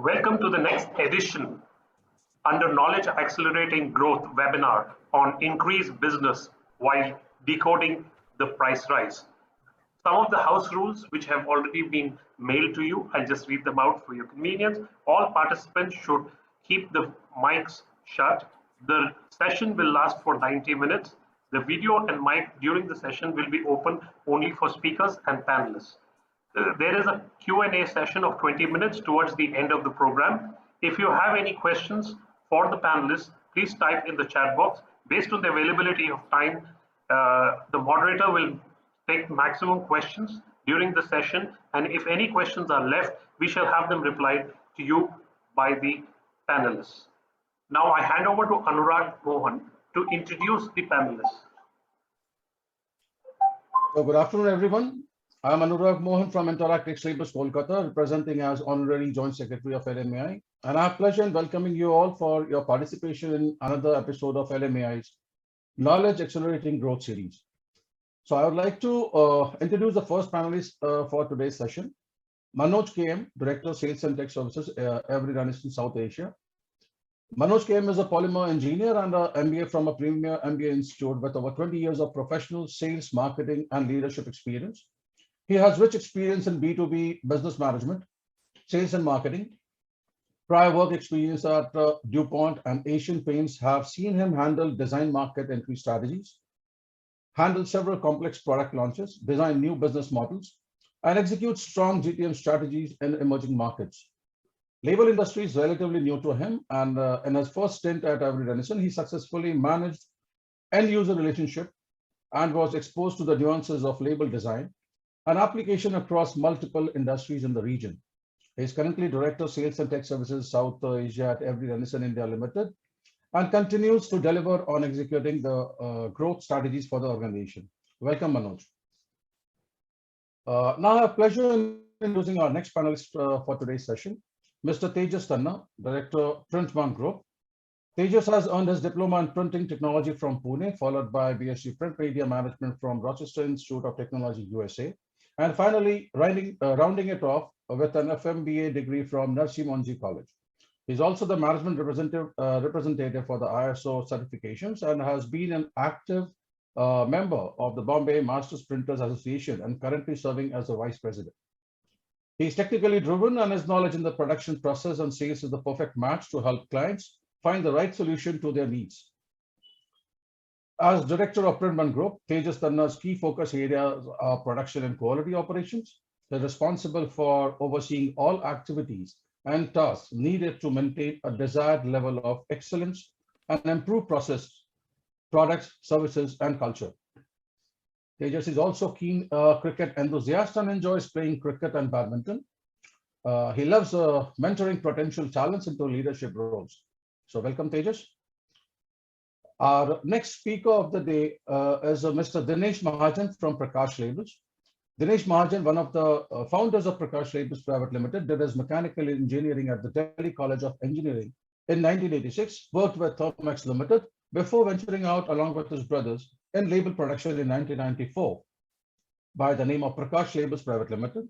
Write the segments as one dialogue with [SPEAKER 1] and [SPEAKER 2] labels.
[SPEAKER 1] Welcome to the next edition under Knowledge Accelerating Growth webinar on increased business while decoding the price rise. Some of the house rules which have already been mailed to you, I'll just read them out for your convenience. All participants should keep the mics shut. The session will last for 90 minutes. The video and mic during the session will be open only for speakers and panelists. There is a Q&A session of 20 minutes towards the end of the program. If you have any questions for the panelists, please type in the chat box. Based on the availability of time, the moderator will take maximum questions during the session, and if any questions are left, we shall have them replied to you by the panelists. Now I hand over to Anurag Mohan to introduce the panelists.
[SPEAKER 2] So good afternoon, everyone. I'm Anurag Mohan from Interact Ex-Libris, Kolkata, representing as Honorary Joint Secretary of LMAI. And I have pleasure in welcoming you all for your participation in another episode of LMAI's Knowledge Accelerating Growth series. So I would like to introduce the first panelist for today's session, Manoj KM, Director of Sales and Tech Services, Avery Dennison, South Asia. Manoj KM is a polymer engineer and an MBA from a premier MBA institute with over 20 years of professional sales, marketing, and leadership experience. He has rich experience in B2B business management, sales and marketing. Prior work experience at DuPont and Asian Paints have seen him handle design market entry strategies, handle several complex product launches, design new business models, and execute strong GTM strategies in emerging markets. Label industry is relatively new to him, and in his first stint at Avery Dennison, he successfully managed end-user relationship and was exposed to the nuances of label design and application across multiple industries in the region. He is currently Director of Sales and Tech Services South Asia at Avery Dennison India Limited and continues to deliver on executing the growth strategies for the organization. Welcome, Manoj. Now I have pleasure in introducing our next panelist for today's session, Mr. Tejas Tanna, Director, Printman Group. Tejas has earned his diploma in printing technology from Pune, followed by BSc Print Media Management from Rochester Institute of Technology, USA. And finally, rounding it off with an FMBA degree from Narsi Monji College. He's also the management representative for the ISO certifications and has been an active member of the Bombay Masters Printers Association and currently serving as the vice president. He's technically driven and his knowledge in the production process and sales is the perfect match to help clients find the right solution to their needs. As Director of Printman Group, Tejas Tanna's key focus areas are production and quality operations. They're responsible for overseeing all activities and tasks needed to maintain a desired level of excellence and improve process, products, services, and culture. Tejas is also keen cricket enthusiast and enjoys playing cricket and badminton. He loves mentoring potential talents into leadership roles. So welcome, Tejas. Our next speaker of the day is Mr. Dinesh Mahajan from Prakash Labels. Dinesh Mahajan, one of the founders of Prakash Labels Private Limited, did his mechanical engineering at the Delhi College of Engineering in 1986, worked with Thermax Limited before venturing out along with his brothers in label production in 1994 by the name of Prakash Labels Private Limited.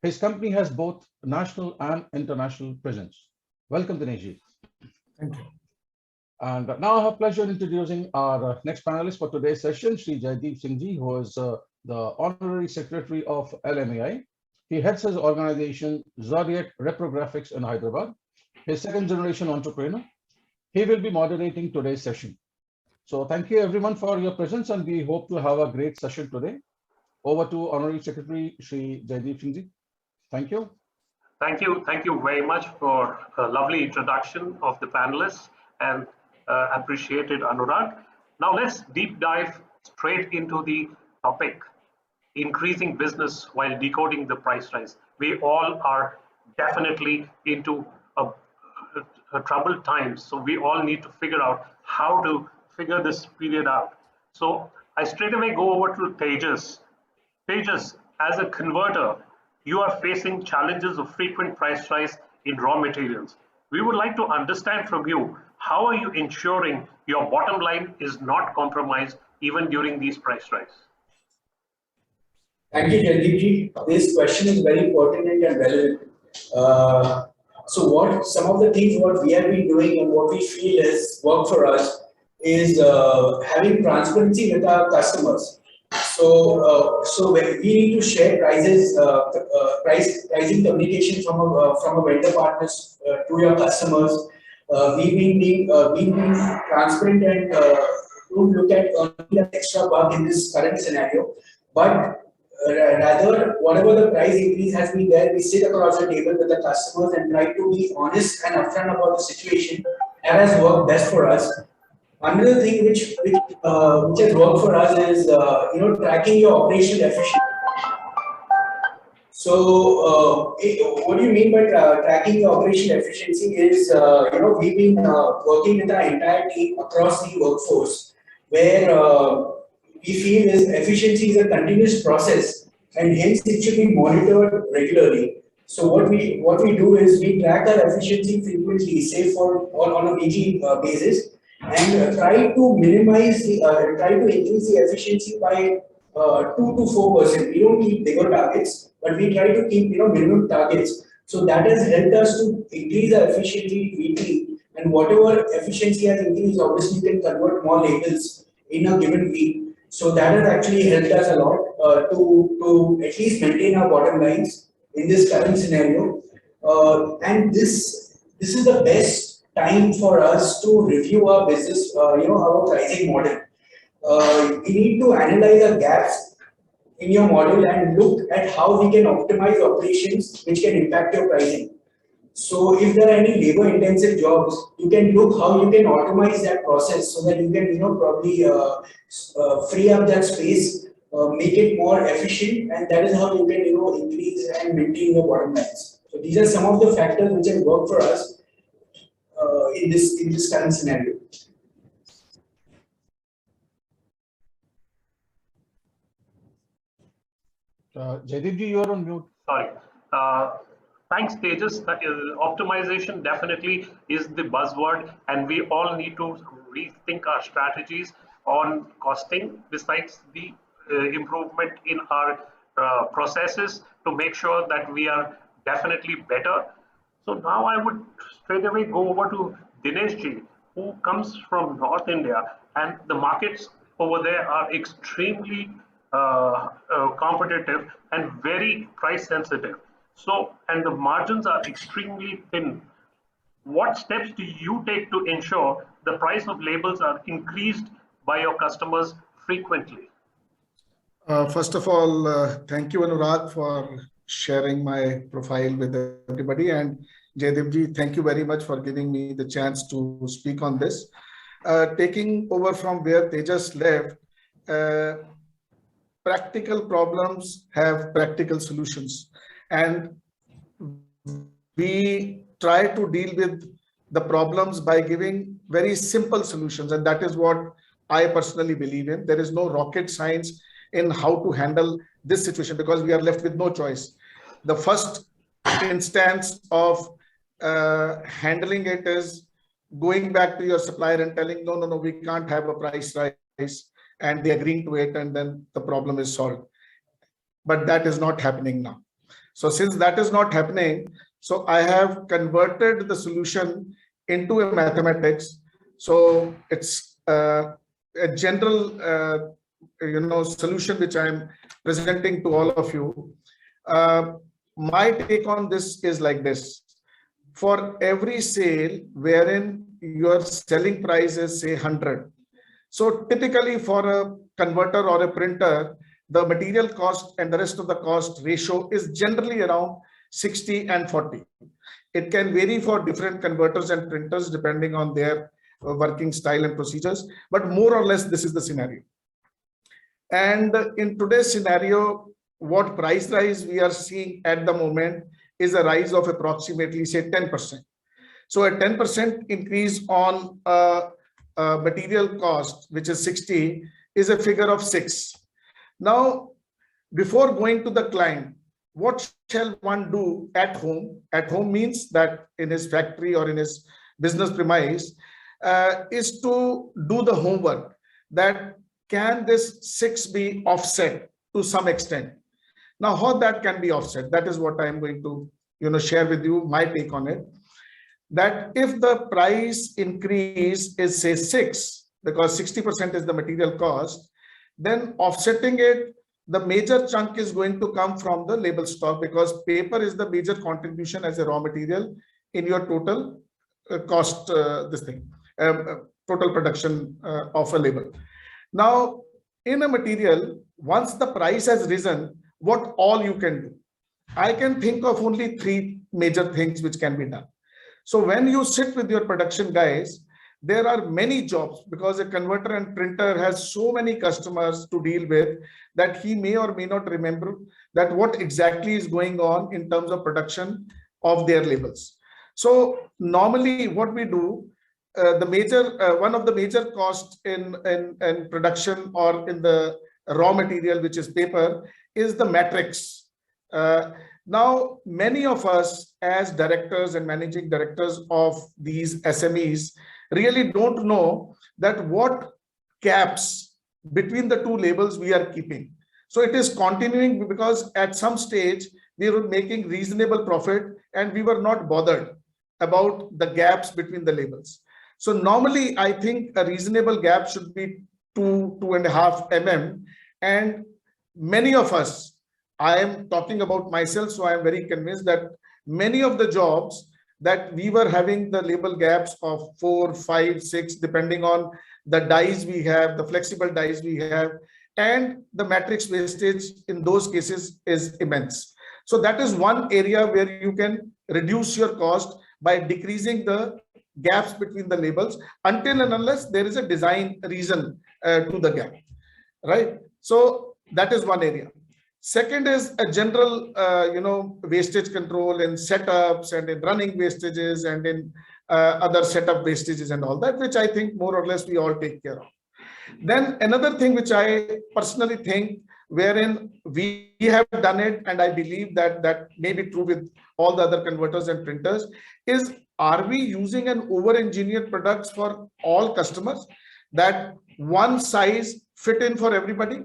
[SPEAKER 2] His company has both national and international presence. Welcome, Dinesh.
[SPEAKER 3] Thank you.
[SPEAKER 2] And now I have pleasure in introducing our next panelist for today's session, Shri Jaideep Singh Ji, who is the Honorary Secretary of LMAI. He heads his organization, Zodiac Reprographics in Hyderabad. He's second generation entrepreneur. He will be moderating today's session. So thank you everyone for your presence and we hope to have a great session today. Over to Honorary Secretary, Shri Jaideep Singh Ji. Thank you.
[SPEAKER 1] Thank you very much for a lovely introduction of the panelists and appreciated Anurag. Now let's deep dive straight into the topic, increasing business while decoding the price rise. We all are definitely into a troubled times, so we all need to figure out how to figure this period out. So I straight away go over to Tejas. Tejas, as a converter, you are facing challenges of frequent price rise in raw materials. We would like to understand from you, how are you ensuring your bottom line is not compromised even during these price rise?
[SPEAKER 3] Thank you, Jaideep ji. This question is very pertinent and relevant. So what some of the things what we have been doing and what we feel is work for us is having transparency with our customers. So we need to share prices, pricing communication from a vendor partners to your customers. We've been transparent and don't look at earning an extra buck in this current scenario, but rather whatever the price increase has been there, we sit across the table with the customers and try to be honest and upfront about the situation. That has worked best for us. Another thing which has worked for us is tracking your operational efficiency. So what do you mean by tracking your operational efficiency is we've been working with our entire team across the workforce where we feel is efficiency is a continuous process and hence it should be monitored regularly. So what we do is we track our efficiency frequently, say on a weekly basis, and try to increase the efficiency by 2 to 4%. We don't keep bigger targets, but we try to keep minimum targets. So that has helped us to increase our efficiency weekly, and whatever efficiency has increased, obviously you can convert more labels in a given week. So that has actually helped us a lot to at least maintain our bottom lines in this current scenario. And this is the best time for us to review our business, our pricing model. We need to analyze the gaps in your model and look at how we can optimize operations which can impact your pricing. So if there are any labor intensive jobs, you can look how you can automate that process so that you can probably free up that space, make it more efficient, and that is how you can increase and maintain your bottom lines. So these are some of the factors which have worked for us in this current scenario.
[SPEAKER 2] Jaideep ji, you are on mute.
[SPEAKER 1] Sorry. Thanks, Tejas. Optimization definitely is the buzzword, and we all need to rethink our strategies on costing, besides the improvement in our processes to make sure that we are definitely better. So now I would straight away go over to Dinesh ji, who comes from North India, and the markets over there are extremely competitive and very price sensitive. So, and the margins are extremely thin. What steps do you take to ensure the price of labels are increased by your customers frequently?
[SPEAKER 4] First of all, thank you, Anurag, for sharing my profile with everybody. And Jaideep ji, thank you very much for giving me the chance to speak on this. Taking over from where Tejas left, practical problems have practical solutions. And we try to deal with the problems by giving very simple solutions. And that is what I personally believe in. There is no rocket science in how to handle this situation because we are left with no choice. The first instance of handling it is going back to your supplier and telling, no, we can't have a price rise, and they agreeing to it, and then the problem is solved. But that is not happening now. So since that is not happening, so I have converted the solution into a mathematics. So it's a general solution which I'm presenting to all of you. My take on this is like this. For every sale wherein your selling price is say 100. So typically for a converter or a printer, the material cost and the rest of the cost ratio is generally around 60 and 40. It can vary for different converters and printers depending on their working style and procedures, but more or less this is the scenario. And in today's scenario, what price rise we are seeing at the moment is a rise of approximately say 10%. So a 10% increase on material cost, which is 60, is a figure of 6. Now, before going to the client, what shall one do at home? At home means that in his factory or in his business premise, is to do the homework that can this 6 be offset to some extent. Now, how that can be offset? That is what I am going to share with you my take on it. That if the price increase is say 6, because 60% is the material cost, then offsetting it, the major chunk is going to come from the label stock, because paper is the major contribution as a raw material in your total cost, total production of a label. Now, in a material, once the price has risen, what all you can do? I can think of only 3 major things which can be done. So when you sit with your production guys, there are many jobs, because a converter and printer has so many customers to deal with that he may or may not remember that what exactly is going on in terms of production of their labels. So normally what we do, one of the major costs in production or in the raw material, which is paper, is the matrix. Now, many of us as directors and managing directors of these SMEs really don't know that what gaps between the 2 labels we are keeping. So it is continuing, because at some stage we were making reasonable profit and we were not bothered about the gaps between the labels. So normally I think a reasonable gap should be 2.5 mm, and many of us, I am talking about myself, so I am very convinced that many of the jobs that we were having the label gaps of 4, 5, 6, depending on the dies we have, the flexible dies we have, and the matrix wastage in those cases is immense. So that is one area where you can reduce your cost by decreasing the gaps between the labels, until and unless there is a design reason to the gap, right? So that is one area. Second is a general, wastage control in setups and in running wastages and in other setup wastages and all that, which I think more or less we all take care of. Then another thing which I personally think, wherein we have done it, and I believe that that may be true with all the other converters and printers, is are we using an over-engineered products for all customers, that one size fit in for everybody?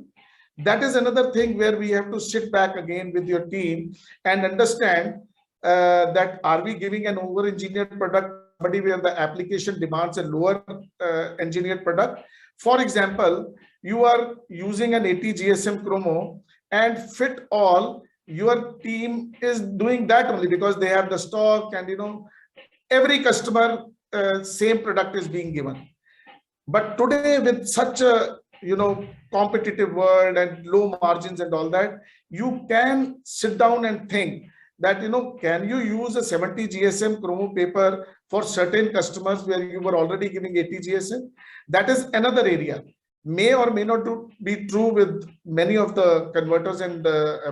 [SPEAKER 4] That is another thing where we have to sit back again with your team and understand that are we giving an over-engineered product where the application demands a lower engineered product. For example, you are using an 80 GSM chromo and fit all, your team is doing that only because they have the stock, and every customer same product is being given. But today, with such a competitive world and low margins and all that, you can sit down and think that can you use a 70 GSM chromo paper for certain customers where you were already giving 80 GSM? That is another area. May or may not be true with many of the converters and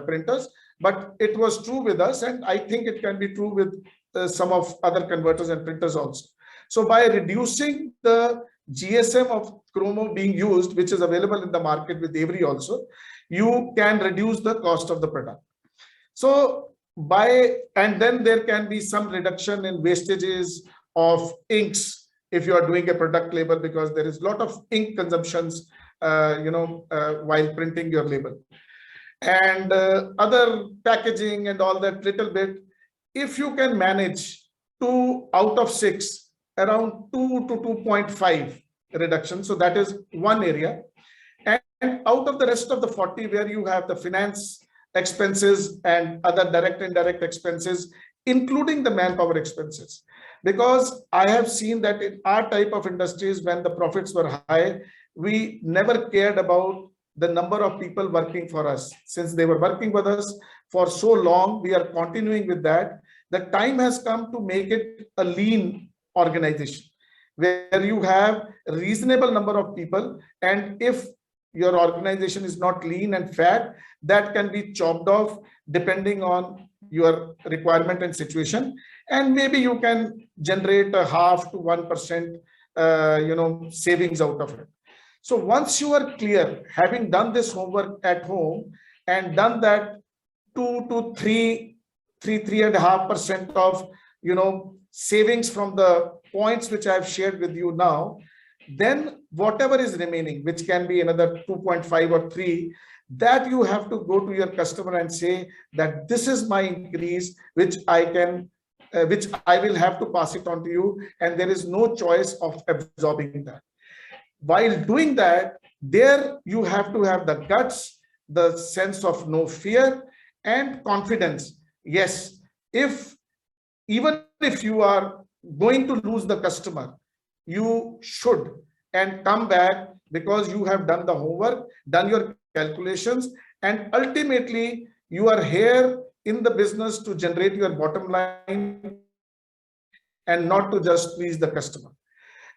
[SPEAKER 4] printers, but it was true with us, and I think it can be true with some of other converters and printers also. So by reducing the GSM of chromo being used, which is available in the market with Avery also, you can reduce the cost of the product. So and then there can be some reduction in wastages of inks if you are doing a product label, because there is a lot of ink consumptions while printing your label, and other packaging and all that little bit. If you can manage 2 out of 6, around 2 to 2.5 reduction, so that is one area. And out of the rest of the 40, where you have the finance expenses and other direct and indirect expenses, including the manpower expenses, because I have seen that in our type of industries, when the profits were high, we never cared about the number of people working for us. Since they were working with us for so long, we are continuing with that. The time has come to make it a lean organization, where you have a reasonable number of people, and if your organization is not lean and fat, that can be chopped off depending on your requirement and situation, and maybe you can generate a 0.5 to 1% savings out of it. So once you are clear, having done this homework at home and done that 2 to 3.5% of savings from the points which I have shared with you now, then whatever is remaining, which can be another 2.5 or 3, that you have to go to your customer and say that this is my increase, which I will have to pass it on to you, and there is no choice of absorbing that. While doing that, there you have to have the guts, the sense of no fear and confidence. Yes, even if you are going to lose the customer, you should and come back, because you have done the homework, done your calculations, and ultimately you are here in the business to generate your bottom line and not to just please the customer.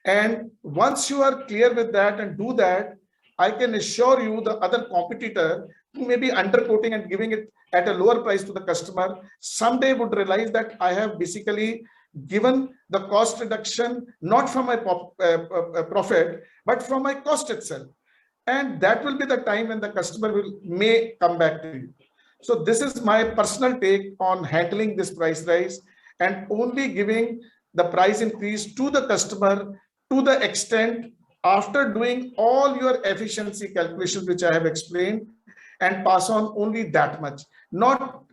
[SPEAKER 4] And once you are clear with that and do that, I can assure you the other competitor who may be underquoting and giving it at a lower price to the customer someday would realize that I have basically given the cost reduction not from my profit but from my cost itself, and that will be the time when the customer may come back to you. So this is my personal take on handling this price rise, and only giving the price increase to the customer to the extent after doing all your efficiency calculations, which I have explained, and pass on only that much. Not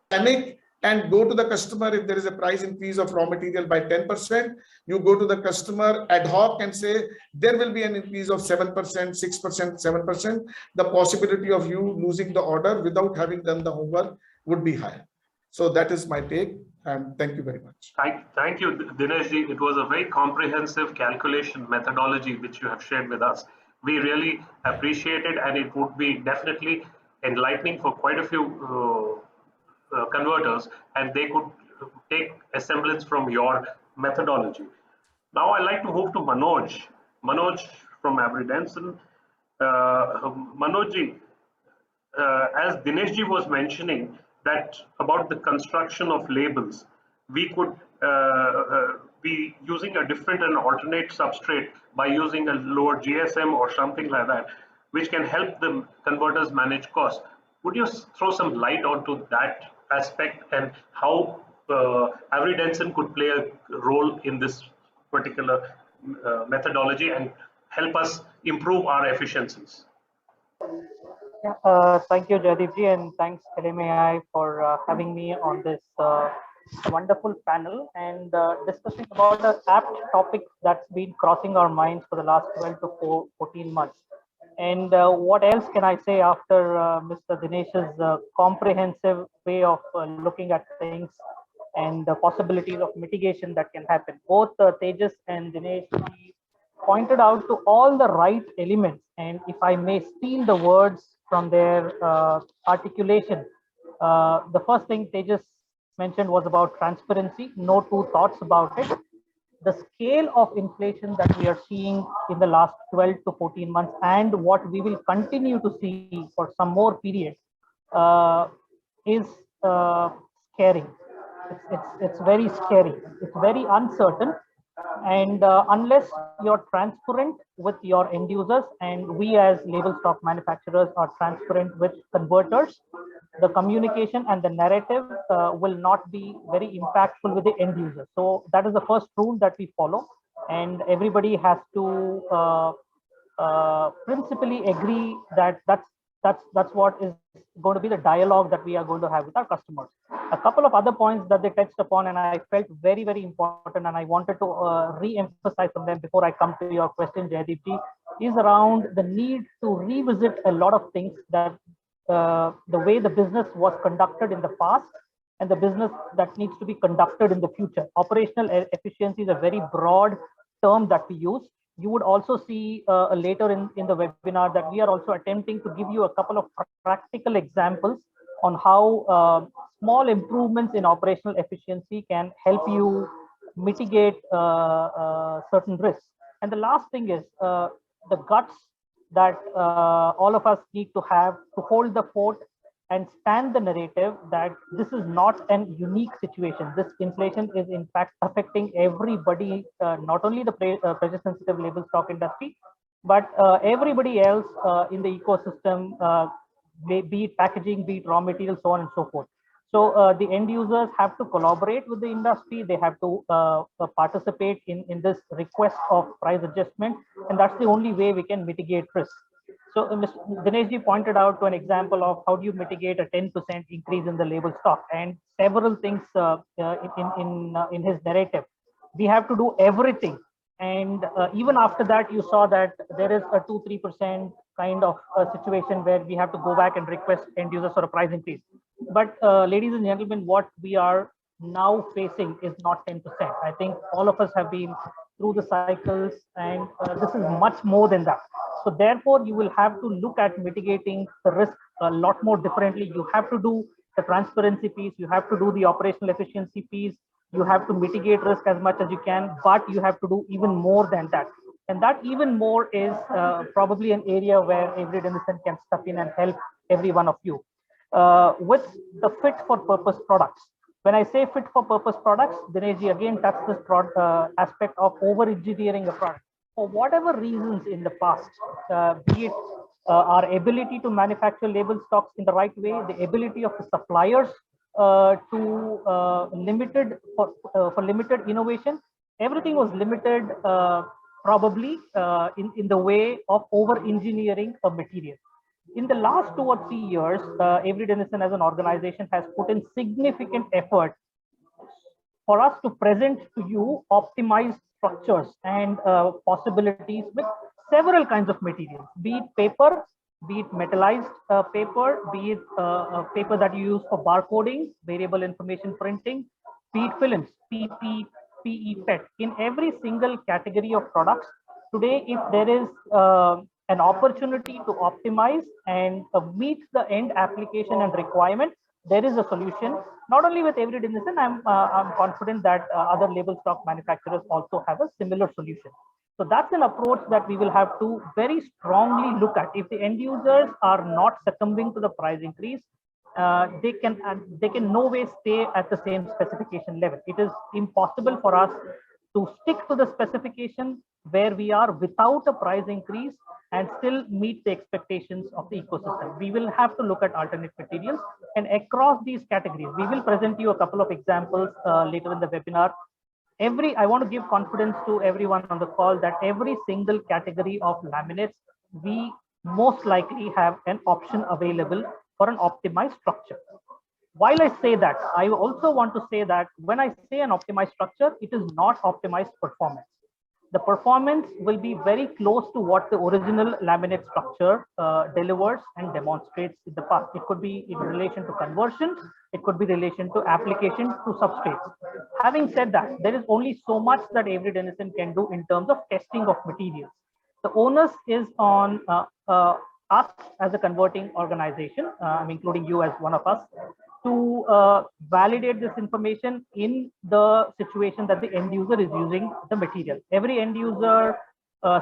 [SPEAKER 4] panic and go to the customer if there is a price increase of raw material by 10%. You go to the customer ad hoc and say there will be an increase of 7%, 6%, 7%. The possibility of you losing the order without having done the homework would be high. So that is my take, and thank you very much.
[SPEAKER 1] Thank you, Dineshji. It was a very comprehensive calculation methodology which you have shared with us. We really appreciate it, and it would be definitely enlightening for quite a few converters, and they could take a semblance from your methodology. Now I'd like to move to Manoj. Manoj from Avery Dennison. Manojji, as Dineshji was mentioning that about the construction of labels, we could be using a different and alternate substrate by using a lower GSM or something like that, which can help the converters manage costs. Would you throw some light onto that aspect and how Avery Dennison could play a role in this particular methodology and help us improve our efficiencies?
[SPEAKER 5] Thank you, Jaideepji, and thanks LMAI for having me on this wonderful panel and discussing about an apt topic that's been crossing our minds for the last 12 to 14 months. And what else can I say after Mr. Dinesh's comprehensive way of looking at things and the possibilities of mitigation that can happen. Both Tejas and Dinesh pointed out to all the right elements, and if I may steal the words from their articulation, the first thing Tejas mentioned was about transparency. No two thoughts about it. The scale of inflation that we are seeing in the last 12 to 14 months and what we will continue to see for some more period is scary. It's very scary. It's very uncertain. And unless you're transparent with your end users, and we as label stock manufacturers are transparent with converters, the communication and the narrative will not be very impactful with the end user. So that is the first rule that we follow, and everybody has to principally agree that that's what is going to be the dialogue that we are going to have with our customers. A couple of other points that they touched upon and I felt very, very important, and I wanted to re-emphasize on them before I come to your question, Jaideepji, is around the need to revisit a lot of things that the way the business was conducted in the past and the business that needs to be conducted in the future. Operational efficiency is a very broad term that we use. You would also see later in the webinar that we are also attempting to give you a couple of practical examples on how small improvements in operational efficiency can help you mitigate certain risks. And the last thing is the guts that all of us need to have to hold the fort and stand the narrative that this is not an unique situation. This inflation is in fact affecting everybody, not only the pressure sensitive label stock industry, but everybody else in the ecosystem, be it packaging, be it raw materials, so on and so forth. So the end users have to collaborate with the industry. They have to participate in this request of price adjustment. And that's the only way we can mitigate risk. So Mr. Dineshji pointed out to an example of how do you mitigate a 10% increase in the label stock, and several things in his narrative. We have to do everything, and even after that, you saw that there is a 2-3% kind of situation where we have to go back and request end users for a price increase. But ladies and gentlemen, what we are now facing is not 10%. I think all of us have been through the cycles, and this is much more than that. So therefore, you will have to look at mitigating the risk a lot more differently. You have to do the transparency piece, you have to do the operational efficiency piece, you have to mitigate risk as much as you can, but you have to do even more than that. And that even more is probably an area where Every Denizen can step in and help every one of you. With the fit for purpose products. When I say fit for purpose products, Dineshji again touched this aspect of over engineering a product. For whatever reasons in the past, be it our ability to manufacture label stocks in the right way, the ability of the suppliers to limited for limited innovation, everything was limited probably in the way of over engineering a material. In the last 2 or 3 years, Every Denizen as an organization has put in significant effort for us to present to you optimized structures and possibilities with several kinds of materials, be it paper, be it metallized paper, be it paper that you use for barcoding, variable information printing, be it films, PP, PE, PET. In every single category of products, today, if there is an opportunity to optimize and meet the end application and requirement, there is a solution. Not only with Every Denizen, I'm confident that other label stock manufacturers also have a similar solution. So that's an approach that we will have to very strongly look at. If the end users are not succumbing to the price increase, they can no way stay at the same specification level. It is impossible for us to stick to the specification where we are without a price increase and still meet the expectations of the ecosystem. We will have to look at alternate materials, and across these categories, we will present you a couple of examples later in the webinar. I want to give confidence to everyone on the call that every single category of laminates, we most likely have an option available for an optimized structure. While I say that, I also want to say that when I say an optimized structure, it is not optimized performance. The performance will be very close to what the original laminate structure delivers and demonstrates in the past. It could be in relation to conversion, it could be in relation to application to substrates. Having said that, there is only so much that Every Denizen can do in terms of testing of materials. The onus is on us as a converting organization, I'm including you as one of us, to validate this information in the situation that the end user is using the material. Every end user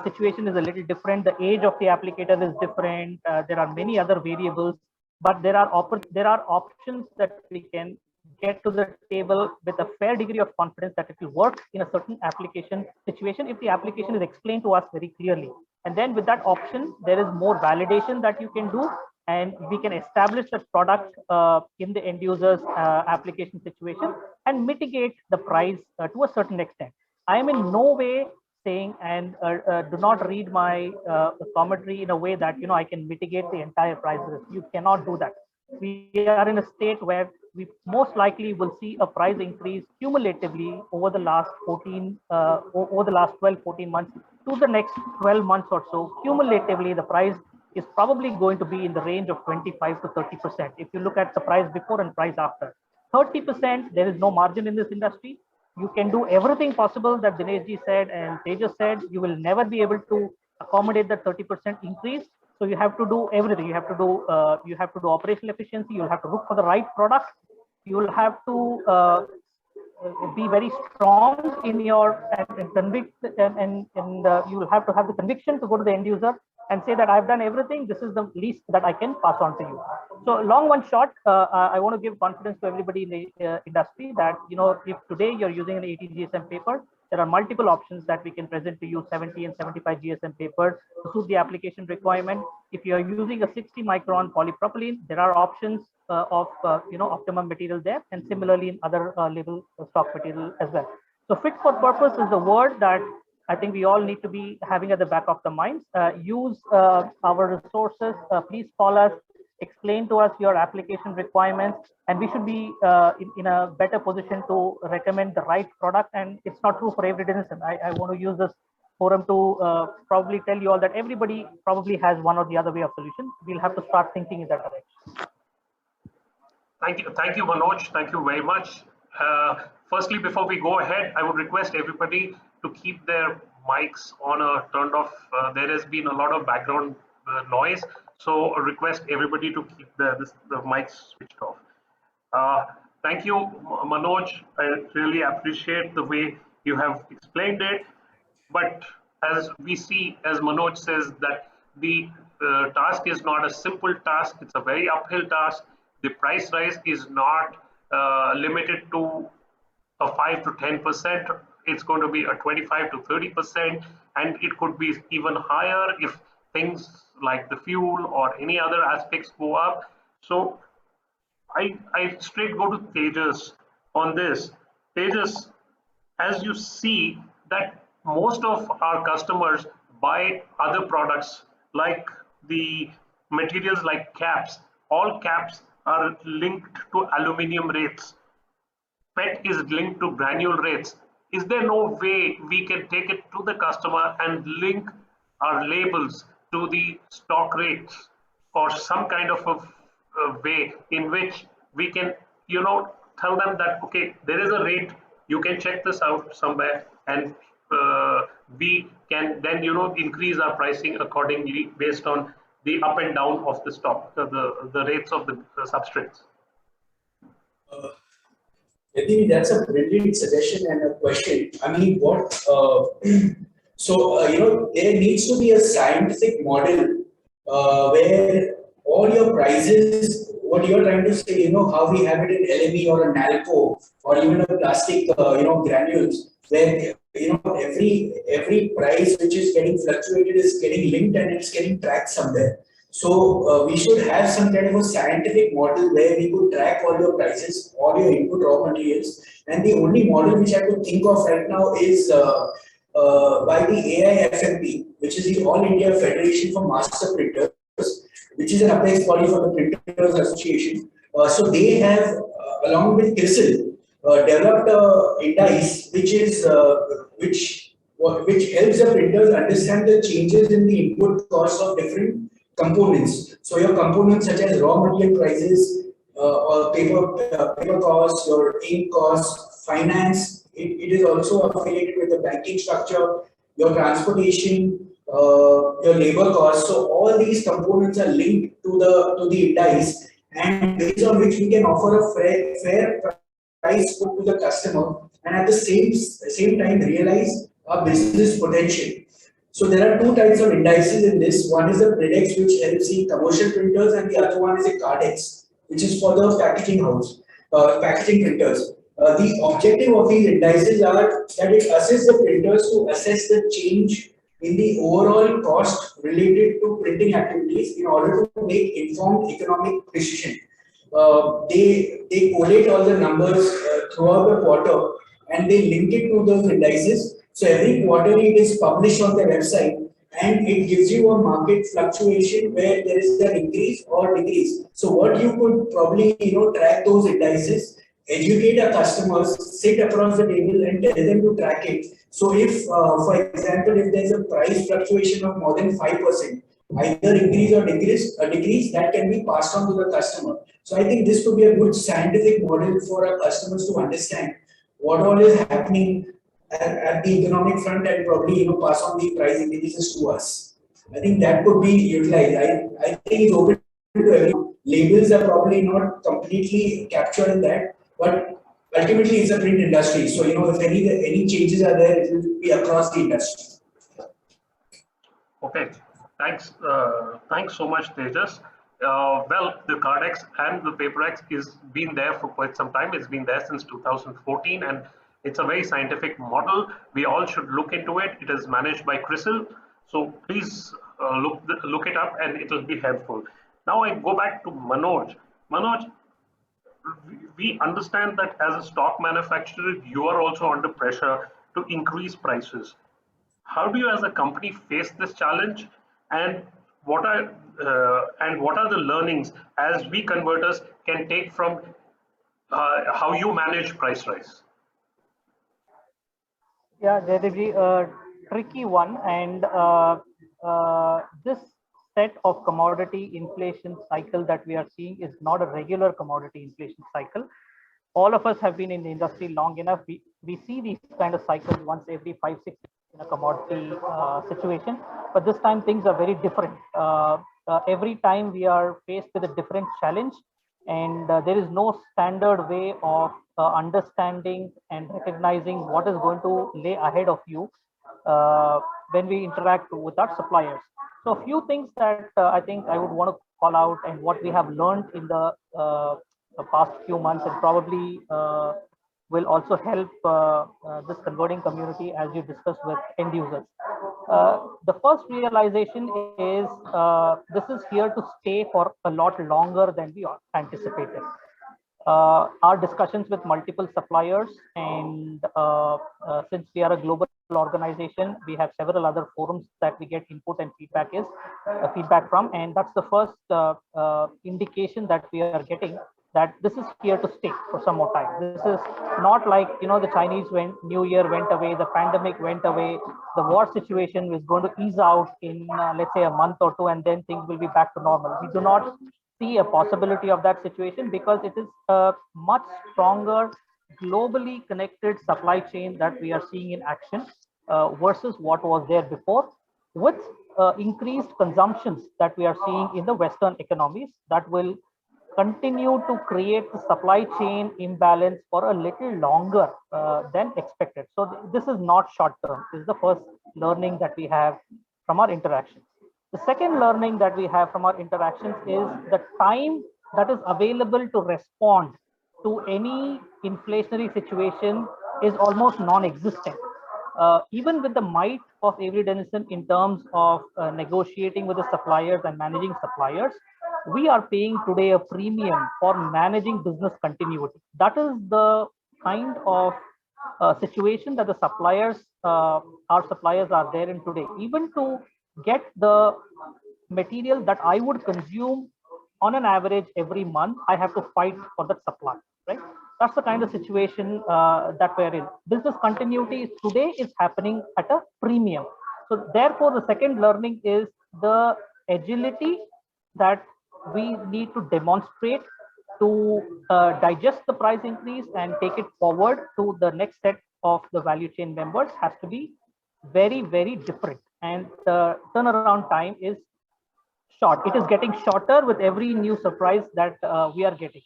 [SPEAKER 5] situation is a little different. The age of the applicator is different. There are many other variables, but there are options that we can get to the table with a fair degree of confidence that it will work in a certain application situation if the application is explained to us very clearly. And then with that option, there is more validation that you can do, and we can establish the product in the end user's application situation and mitigate the price to a certain extent. I am in no way saying, and do not read my commentary in a way that I can mitigate the entire price risk. You cannot do that. We are in a state where we most likely will see a price increase cumulatively over the last 12-14 months to the next 12 months or so. Cumulatively, the price is probably going to be in the range of 25 to 30%. If you look at the price before and price after, 30%, there is no margin in this industry. You can do everything possible that Dineshji said and Tejas said. You will never be able to accommodate that 30% increase. So you have to do everything. You have to do operational efficiency. You'll have to look for the right product. You will have to be very strong in your and convict, and you will have to have the conviction to go to the end user and say that I've done everything. This is the least that I can pass on to you. So long one short, I want to give confidence to everybody in the industry that if today you're using an 80 GSM paper, there are multiple options that we can present to you, 70 and 75 GSM paper to suit the application requirement. If you're using a 60 micron polypropylene, there are options of optimum material there, and similarly in other label stock material as well. So fit for purpose is the word that I think we all need to be having at the back of the minds. Use our resources. Please call us, explain to us your application requirements, and we should be in a better position to recommend the right product. And it's not true for every denizen. I want to use this forum to probably tell you all that everybody probably has one or the other way of solution. We'll have to start thinking in that direction.
[SPEAKER 1] Thank you, Manoj. Thank you very much. Firstly, before we go ahead, I would request everybody to keep their mics on or turned off. There has been a lot of background noise, so I request everybody to keep the mics switched off. Thank you, Manoj. I really appreciate the way you have explained it. But as we see, as Manoj says, that the task is not a simple task. It's a very uphill task. The price rise is not limited to a 5 to 10%. It's going to be a 25 to 30%, and it could be even higher if things like the fuel or any other aspects go up. So I straight go to Tejas on this. Tejas, as you see that most of our customers buy other products like the materials like caps. All caps are linked to aluminum rates. PET is linked to granule rates. Is there no way we can take it to the customer and link our labels to the stock rates, or some kind of a way in which we can, tell them that, okay, there is a rate, you can check this out somewhere, and we can then, increase our pricing accordingly based on the up and down of the stock, the rates of the substrates?
[SPEAKER 3] I think that's a brilliant suggestion and a question. I mean, there needs to be a scientific model where all your prices, what you're trying to say, how we have it in LME or a NALCO or even a plastic, granules, where, every price which is getting fluctuated is getting linked and it's getting tracked somewhere. So we should have some kind of a scientific model where we could track all your prices, all your input raw materials. And the only model which I could think of right now is by the AIFMP, which is the All India Federation for Master Printers, which is an apex body for the Printers Association. So they have, along with CRISIL, developed an index which helps the printers understand the changes in the input costs of different components. So your components such as raw material prices, or paper costs, your ink costs, finance. It is also affiliated with the banking structure, your transportation, your labor costs. So all these components are linked to the index, and based on which we can offer a fair price put to the customer, and at the same time realize our business potential. So there are two types of indices in this. One is the Predex, which helps in commercial printers, and the other one is a Cardex, which is for the packaging printers. The objective of these indices are that it assists the printers to assess the change in the overall cost related to printing activities in order to make informed economic decision. They collate all the numbers throughout the quarter, and they link it to those indices. So every quarter it is published on their website, and it gives you a market fluctuation where there is an increase or decrease. So what you could probably track those indices, educate our customers, sit across the table and tell them to track it. So if, for example, if there is a price fluctuation of more than 5%, either increase or decrease, that can be passed on to the customer. So I think this could be a good scientific model for our customers to understand what all is happening at the economic front, and probably pass on the price increases to us. I think that could be utilized. I think it's open to everyone. Labels are probably not completely captured in that, but ultimately it's a print industry. So if any changes are there, it will be across the industry.
[SPEAKER 1] Okay, thanks. Thanks so much, Tejas. Well, the Cardex and the PaperX is been there for quite some time. It's been there since 2014, and it's a very scientific model. We all should look into it. It is managed by CRISIL. So please look it up, and it will be helpful. Now I go back to Manoj. Manoj, we understand that as a stock manufacturer, you are also under pressure to increase prices. How do you as a company face this challenge, and what are the learnings as we converters can take from how you manage price rise?
[SPEAKER 5] Yeah, Jaydeepji, tricky one, and this set of commodity inflation cycle that we are seeing is not a regular commodity inflation cycle. All of us have been in the industry long enough. We see these kind of cycles once every 5-6 years in a commodity situation, but this time things are very different. Every time we are faced with a different challenge, and there is no standard way of understanding and recognizing what is going to lay ahead of you when we interact with our suppliers. So a few things that I think I would want to call out, and what we have learned in the past few months, and probably will also help this converting community as you discuss with end users. The first realization is this is here to stay for a lot longer than we anticipated. Our discussions with multiple suppliers, and since we are a global organization, we have several other forums that we get input and feedback from, and that's the first indication that we are getting, that this is here to stay for some more time. This is not like, the Chinese New Year went away, the pandemic went away, the war situation is going to ease out in let's say a month or two, and then things will be back to normal. We do not see a possibility of that situation, because it is a much stronger globally connected supply chain that we are seeing in action versus what was there before, with increased consumptions that we are seeing in the Western economies, that will continue to create the supply chain imbalance for a little longer than expected. So this is not short term. This is the first learning that we have from our interactions. The second learning that we have from our interactions is the time that is available to respond to any inflationary situation is almost non-existent. Even with the might of Avery Dennison in terms of negotiating with the suppliers and managing suppliers, we are paying today a premium for managing business continuity. That is the kind of situation that the suppliers, our suppliers, are there in today. Even to get the material that I would consume on an average every month, I have to fight for that supply, right? That's the kind of situation that we're in. Business continuity today is happening at a premium. So therefore, the second learning is the agility that we need to demonstrate to digest the price increase and take it forward to the next set of the value chain members has to be very, very different. And the turnaround time is short. It is getting shorter with every new surprise that we are getting.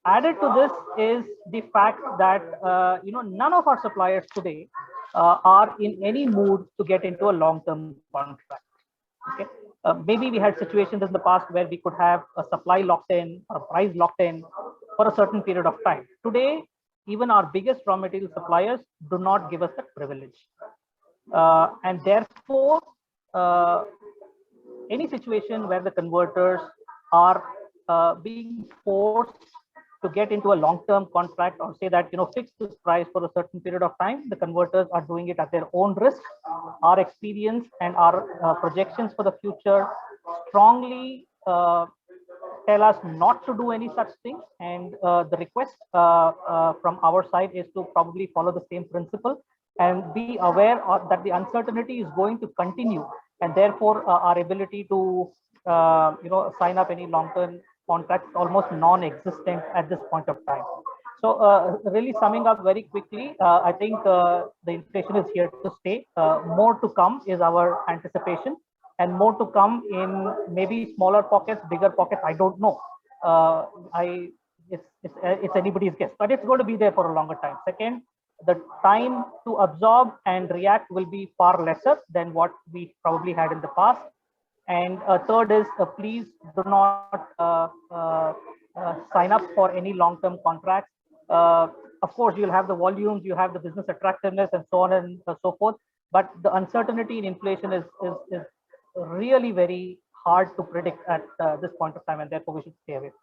[SPEAKER 5] Added to this is the fact that none of our suppliers today are in any mood to get into a long-term contract. Okay, maybe we had situations in the past where we could have a supply locked in, or a price locked in for a certain period of time. Today, even our biggest raw material suppliers do not give us that privilege, and therefore, any situation where the converters are being forced to get into a long-term contract, or say that fix this price for a certain period of time, the converters are doing it at their own risk. Our experience and our projections for the future strongly tell us not to do any such thing, and the request from our side is to probably follow the same principle and be aware that the uncertainty is going to continue, and therefore our ability to sign up any long-term contracts almost non-existent at this point of time. So really summing up very quickly, I think the inflation is here to stay. More to come is our anticipation, and more to come in maybe smaller pockets, bigger pockets, I don't know. It's anybody's guess, but it's going to be there for a longer time. Second, the time to absorb and react will be far lesser than what we probably had in the past. And third is, please do not sign up for any long-term contracts. Of course, you'll have the volumes, you have the business attractiveness, and so on and so forth. But the uncertainty in inflation is really very hard to predict at this point of time, and therefore we should stay away.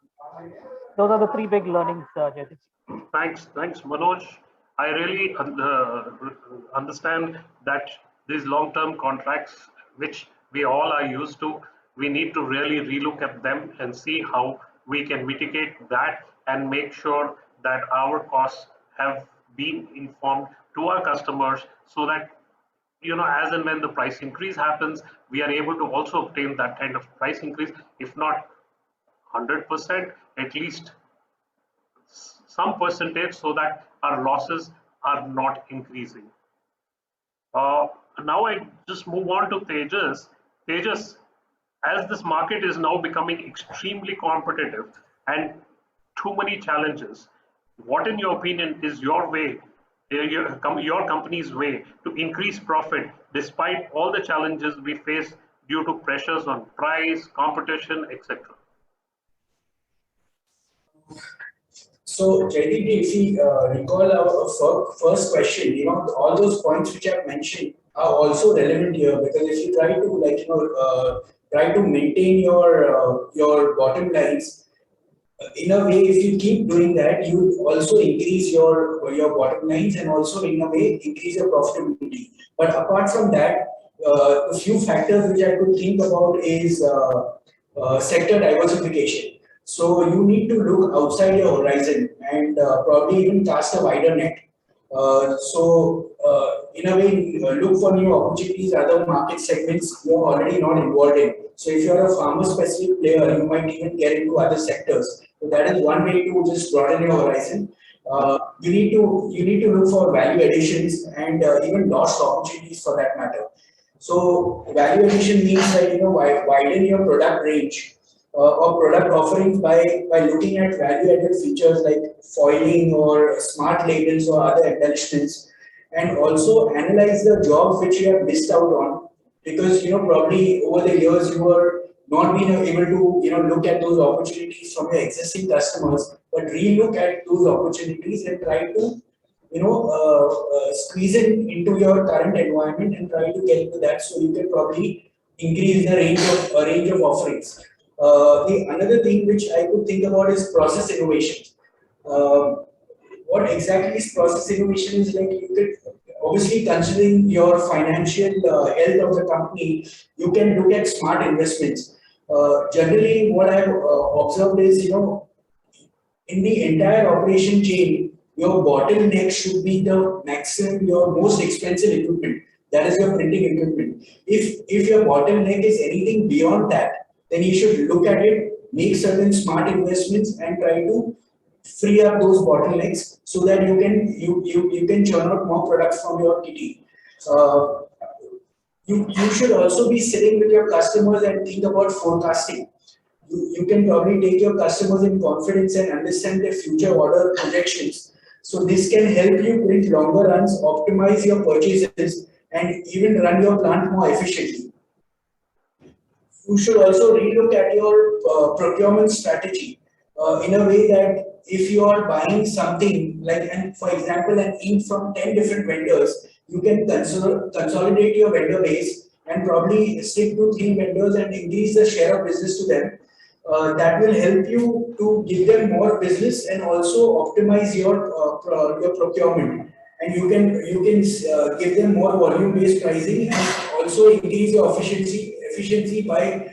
[SPEAKER 5] Those are the three big learnings, Jaydeep.
[SPEAKER 1] Thanks, Manoj. I really understand that these long-term contracts, which we all are used to, we need to really relook at them and see how we can mitigate that and make sure that our costs have been informed to our customers, so that as and when the price increase happens, we are able to also obtain that kind of price increase, if not 100%, at least some percentage, so that our losses are not increasing. Now I just move on to Tejas. Tejas, as this market is now becoming extremely competitive and too many challenges, what in your opinion is your way, your company's way to increase profit despite all the challenges we face due to pressures on price, competition, etc.?
[SPEAKER 3] So, Jaideep, if we recall our first question, all those points which I've mentioned are also relevant here, because if you try to try to maintain your bottom lines, in a way, if you keep doing that, you also increase your bottom lines and also in a way increase your profitability. But apart from that, a few factors which I could think about is sector diversification. So you need to look outside your horizon and probably even cast a wider net. In a way, look for new opportunities, other market segments you are already not involved in. So if you are a farmer-specific player, you might even get into other sectors. So that is one way to just broaden your horizon. You need to look for value additions and even lost opportunities for that matter. So value addition means that widen your product range or product offerings by looking at value-added features like foiling or smart labels or other embellishments, and also analyze the jobs which you have missed out on, because probably over the years you were not being able to look at those opportunities from your existing customers, but re-look at those opportunities and try to squeeze in into your current environment and try to get into that, so you can probably increase the range of offerings. The another thing which I could think about is process innovation. What exactly is process innovation is like, you could obviously, considering your financial health of the company, you can look at smart investments. Generally, what I've observed is, in the entire operation chain, your bottleneck should be the maximum, your most expensive equipment. That is your printing equipment. If your bottleneck is anything beyond that, then you should look at it, make certain smart investments, and try to free up those bottlenecks so that you can churn out more products from your kitty. You should also be sitting with your customers and think about forecasting. You can probably take your customers in confidence and understand their future order projections. So this can help you print longer runs, optimize your purchases, and even run your plant more efficiently. You should also relook at your procurement strategy in a way that if you are buying something like, and for example, an ink from 10 different vendors, you can consolidate your vendor base and probably stick to 3 vendors and increase the share of business to them. That will help you to give them more business and also optimize your procurement. And you can give them more volume-based pricing and also increase your efficiency by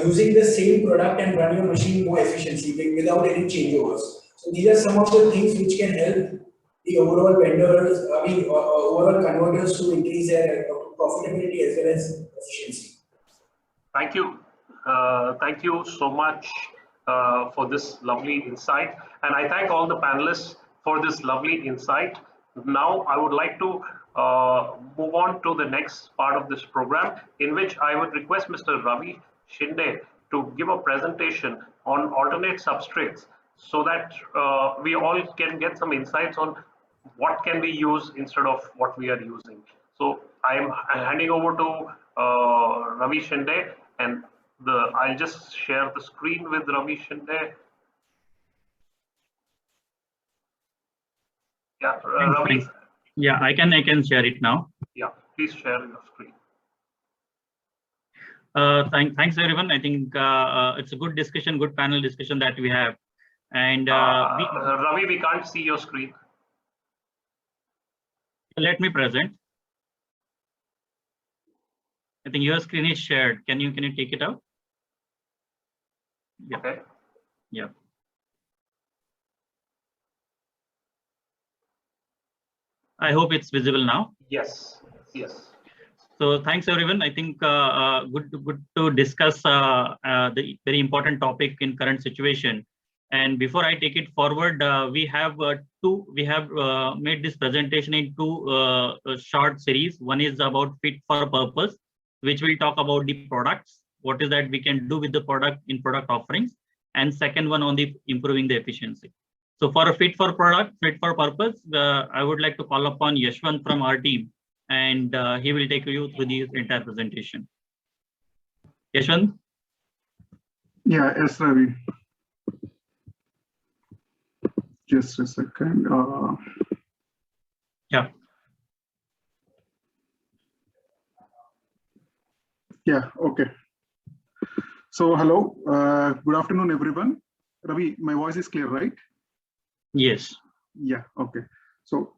[SPEAKER 3] using the same product and run your machine more efficiently without any changeovers. So these are some of the things which can help the overall vendors, overall converters to increase their profitability as well as efficiency.
[SPEAKER 1] Thank you. Thank you so much for this lovely insight. And I thank all the panelists for this lovely insight. Now I would like to move on to the next part of this program, in which I would request Mr. Ravi Shinde to give a presentation on alternate substrates, so that we all can get some insights on what can we use instead of what we are using. So I'm handing over to Ravi Shinde, and I'll just share the screen with Ravi Shinde. Yeah, Ravi.
[SPEAKER 6] Thanks. Yeah, I can share it now.
[SPEAKER 1] Yeah, please share your screen.
[SPEAKER 6] Thanks everyone. I think it's a good discussion, good panel discussion that we have. And
[SPEAKER 1] Ravi, we can't see your screen.
[SPEAKER 6] Let me present. I think your screen is shared. Can you take it out? Yeah.
[SPEAKER 1] Okay.
[SPEAKER 6] Yeah. I hope it's visible now.
[SPEAKER 1] Yes. Yes.
[SPEAKER 6] So thanks everyone. I think good to discuss the very important topic in current situation. And before I take it forward, we have made this presentation in two short series. One is about fit for purpose, which will talk about the products, what is that we can do with the product in product offerings, and second one on the improving the efficiency. So for a fit for purpose, I would like to call upon Yashwant from our team, and he will take you through the entire presentation. Yashwant?
[SPEAKER 7] Yeah, yes, Ravi. Just a second.
[SPEAKER 6] Yeah.
[SPEAKER 7] Yeah, okay. So hello, good afternoon, everyone. Ravi, my voice is clear, right?
[SPEAKER 6] Yes.
[SPEAKER 7] Yeah, okay. So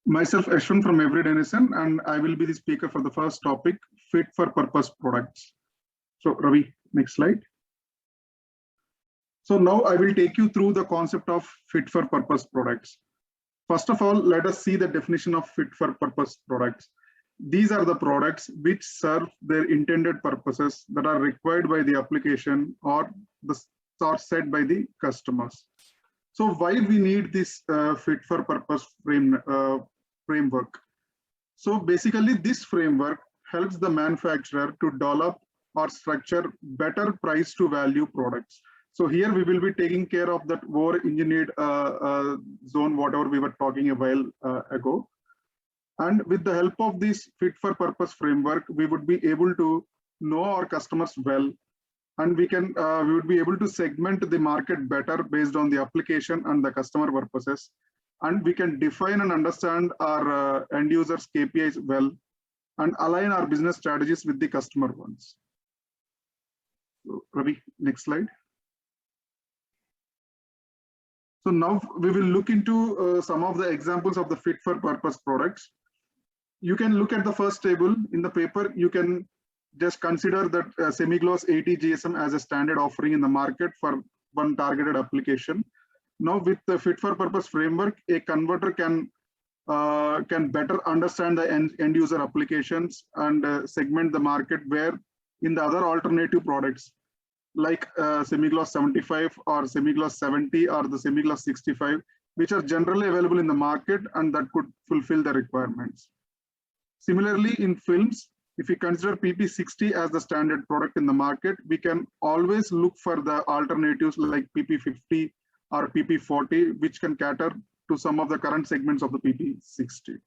[SPEAKER 7] myself, Ashwin from Every Denizen, and I will be the speaker for the first topic, fit for purpose products. So Ravi, next slide. So now I will take you through the concept of fit for purpose products. First of all, let us see the definition of fit for purpose products. These are the products which serve their intended purposes that are required by the application or are set by the customers. So why we need this fit for purpose framework? So basically this framework helps the manufacturer to develop or structure better price to value products. So here we will be taking care of that over-engineered zone, whatever we were talking a while ago. And with the help of this fit for purpose framework, we would be able to know our customers well, and we would be able to segment the market better based on the application and the customer purposes. And we can define and understand our end users KPIs well and align our business strategies with the customer ones. So, Ravi, next slide. So now we will look into some of the examples of the fit for purpose products. You can look at the first table in the paper. You can just consider that Semigloss 80 GSM as a standard offering in the market for one targeted application. Now with the fit for purpose framework, a converter can better understand the end user applications and segment the market, where in the other alternative products like Semigloss 75 or Semigloss 70 or the Semigloss 65, which are generally available in the market and that could fulfill the requirements. Similarly, in films, if we consider PP60 as the standard product in the market, we can always look for the alternatives like PP50 or PP40, which can cater to some of the current segments of the PP60.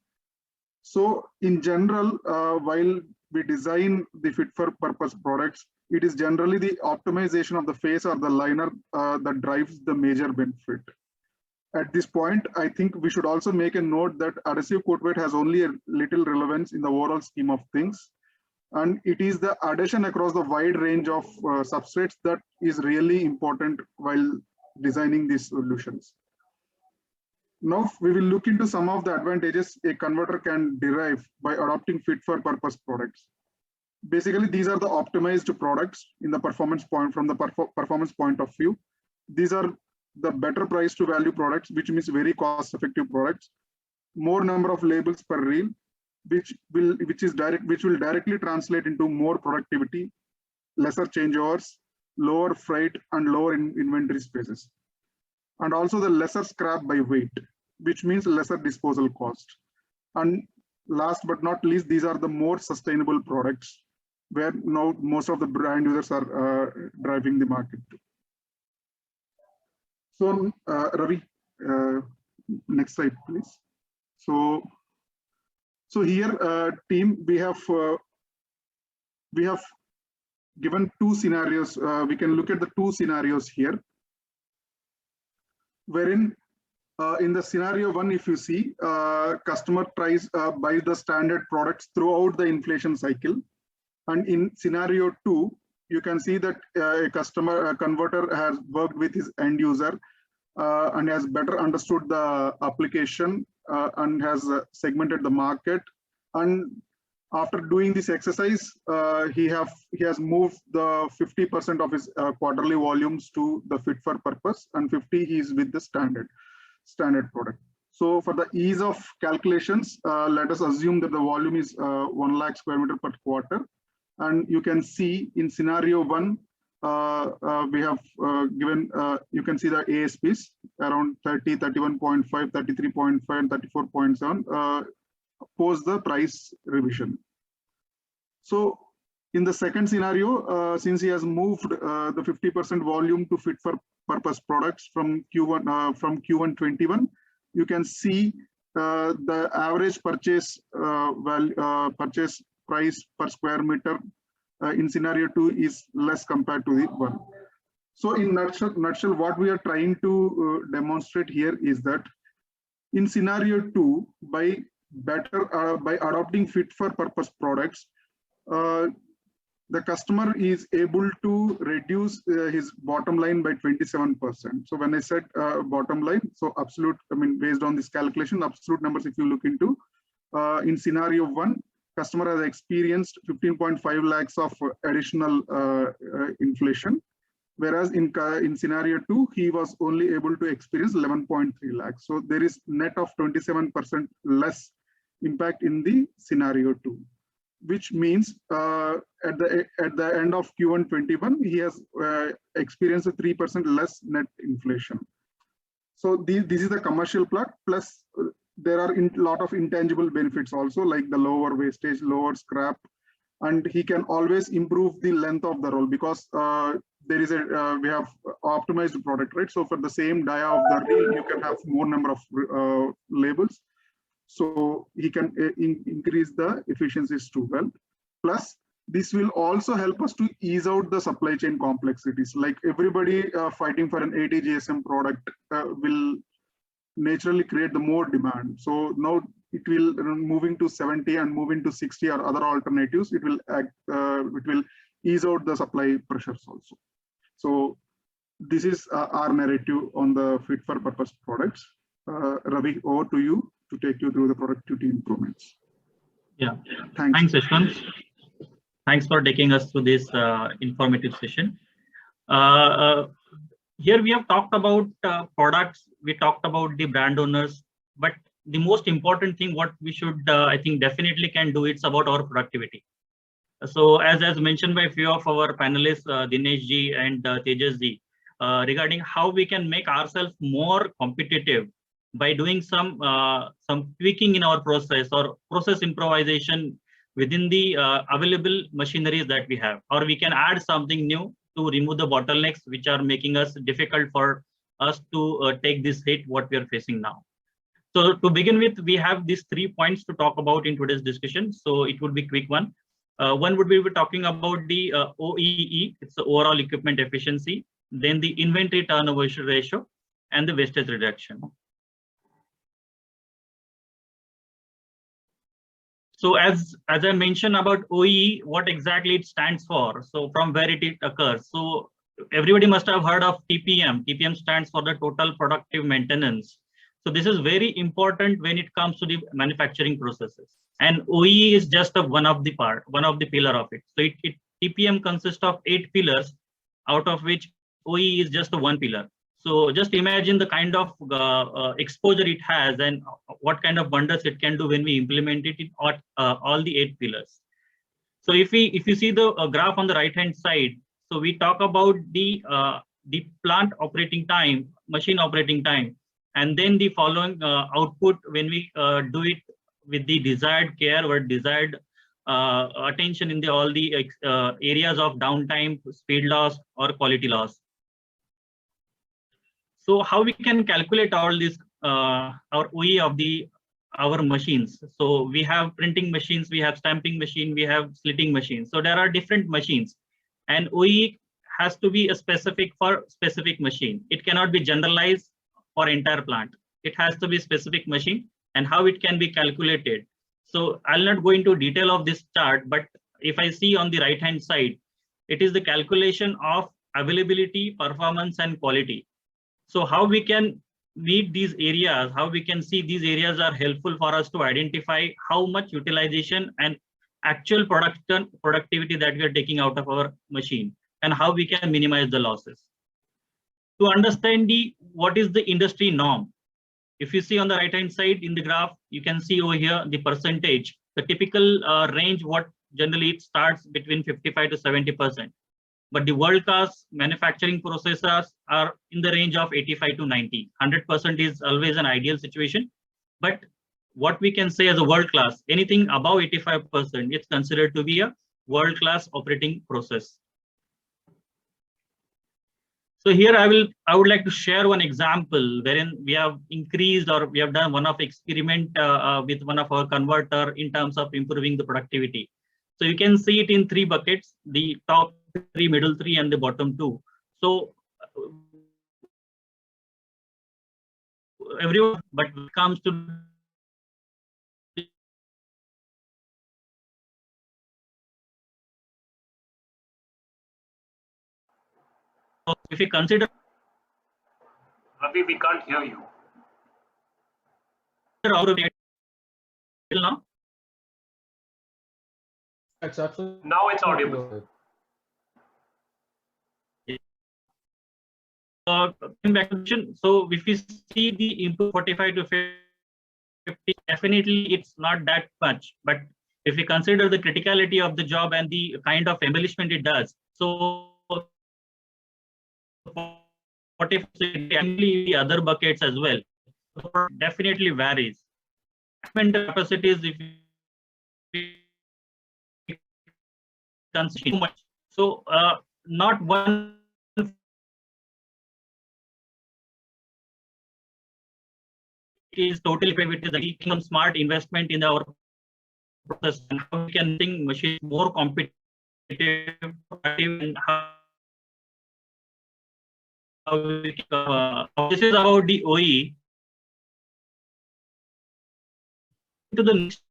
[SPEAKER 7] So in general, while we design the fit for purpose products, it is generally the optimization of the face or the liner that drives the major benefit. At this point, I think we should also make a note that adhesive coat weight has only a little relevance in the overall scheme of things. And it is the adhesion across the wide range of substrates that is really important while designing these solutions. Now we will look into some of the advantages a converter can derive by adopting fit for purpose products. Basically, these are the optimized products in the performance point from the performance point of view. These are the better price to value products, which means very cost effective products, more number of labels per reel, which will directly translate into more productivity, lesser changeovers, lower freight and lower inventory spaces, and also the lesser scrap by weight, which means lesser disposal cost. And last but not least, these are the more sustainable products where now most of the brand users are driving the market to. So Ravi, next slide, please. So here, team, we have given two scenarios. We can look at the two scenarios here, wherein in the scenario one, if you see, customer tries buy the standard products throughout the inflation cycle, and in scenario two, you can see that a converter has worked with his end user and has better understood the application and has segmented the market and After doing this exercise, he has moved the 50% of his quarterly volumes to the fit for purpose, and 50 he is with the standard product. So for the ease of calculations, let us assume that the volume is 1 lakh square meter per quarter. And you can see in scenario 1, we have given, you can see the ASPs around 30, 31.5, 33.5, and 34.7 post the price revision. So in the second scenario, since he has moved the 50% volume to fit for purpose products from Q1 21, you can see the average purchase purchase price per square meter in scenario 2 is less compared to the 1. So in nutshell, what we are trying to demonstrate here is that in scenario 2, by adopting fit for purpose products, the customer is able to reduce his bottom line by 27%. So when I said bottom line, so absolute, I mean, based on this calculation, absolute numbers, if you look into, in scenario 1, customer has experienced 15.5 lakhs of additional inflation, whereas in scenario 2, he was only able to experience 11.3 lakhs. So there is net of 27% less impact in the scenario 2. Which means at the end of Q1 21, he has experienced a 3% less net inflation. So this is the commercial plot. Plus, there are a lot of intangible benefits also, like the lower wastage, lower scrap, and he can always improve the length of the roll because there is we have optimized product, right? So for the same dia of the reel, you can have more number of labels. So he can increase the efficiencies too well. Plus, this will also help us to ease out the supply chain complexities. Like everybody fighting for an 80 GSM product will naturally create the more demand. So now it will moving to 70 and moving to 60 or other alternatives. It will ease out the supply pressures also. So this is our narrative on the fit for purpose products. Ravi, over to you to take you through the productivity improvements.
[SPEAKER 6] Yeah,
[SPEAKER 7] thanks
[SPEAKER 6] Yashwant. Thanks for taking us through this informative session. Here we have talked about products, we talked about the brand owners, but the most important thing what we should, I think definitely can do, it's about our productivity. So as mentioned by a few of our panelists, Dinesh ji and Tejas ji, regarding how we can make ourselves more competitive by doing some tweaking in our process or process improvisation within the available machineries that we have, or we can add something new to remove the bottlenecks which are making us difficult for us to take this hit what we are facing now. So to begin with, we have these 3 points to talk about in today's discussion. So it would be quick one. One would be we're talking about the OEE, it's the overall equipment efficiency, then the inventory turnover ratio, and the wastage reduction. So as I mentioned about OEE, what exactly it stands for, so from where it occurs. So everybody must have heard of TPM. TPM stands for the total productive maintenance. So this is very important when it comes to the manufacturing processes. And OEE is just one of the pillar of it. So TPM consists of 8 pillars, out of which OEE is just one pillar. So just imagine the kind of exposure it has and what kind of wonders it can do when we implement it in all the 8 pillars. So if you see the graph on the right hand side, so we talk about the plant operating time, machine operating time, and then the following output when we do it with the desired care or desired attention in all the areas of downtime, speed loss, or quality loss. So how we can calculate all this, our OE of our machines. So we have printing machines, we have stamping machine, we have slitting machines. So there are different machines, and OE has to be a specific for specific machine. It cannot be generalized for entire plant. It has to be specific machine, and how it can be calculated. So I'll not go into detail of this chart, but if I see on the right hand side, it is the calculation of availability, performance, and quality. So how we can meet these areas, how we can see these areas are helpful for us to identify how much utilization and actual productivity that we are taking out of our machine and how we can minimize the losses. To understand what is the industry norm, if you see on the right hand side in the graph, you can see over here the percentage, the typical range, what generally it starts between 55 to 70%. But the world-class manufacturing processes are in the range of 85 to 90. 100% is always an ideal situation. But what we can say as a world-class, anything above 85%, it's considered to be a world-class operating process. So here I would like to share one example wherein we have increased, or we have done one of experiment with one of our converter in terms of improving the productivity. So you can see it in 3 buckets, the top 3, middle 3, and the bottom 2. So everyone, but when it comes to if you consider
[SPEAKER 1] Ravi, we can't hear you.
[SPEAKER 6] now,
[SPEAKER 2] It's absolutely.
[SPEAKER 1] Now it's audible.
[SPEAKER 6] So if we see the input 45 to 50, definitely it's not that much. But if we consider the criticality of the job and the kind of embellishment it does, so 45 the other buckets as well, so definitely varies. Capacities, if we consider too much, so not one is totally with the smart investment in our process and how we can think machine more competitive and how we can, this is about the OE. To the next,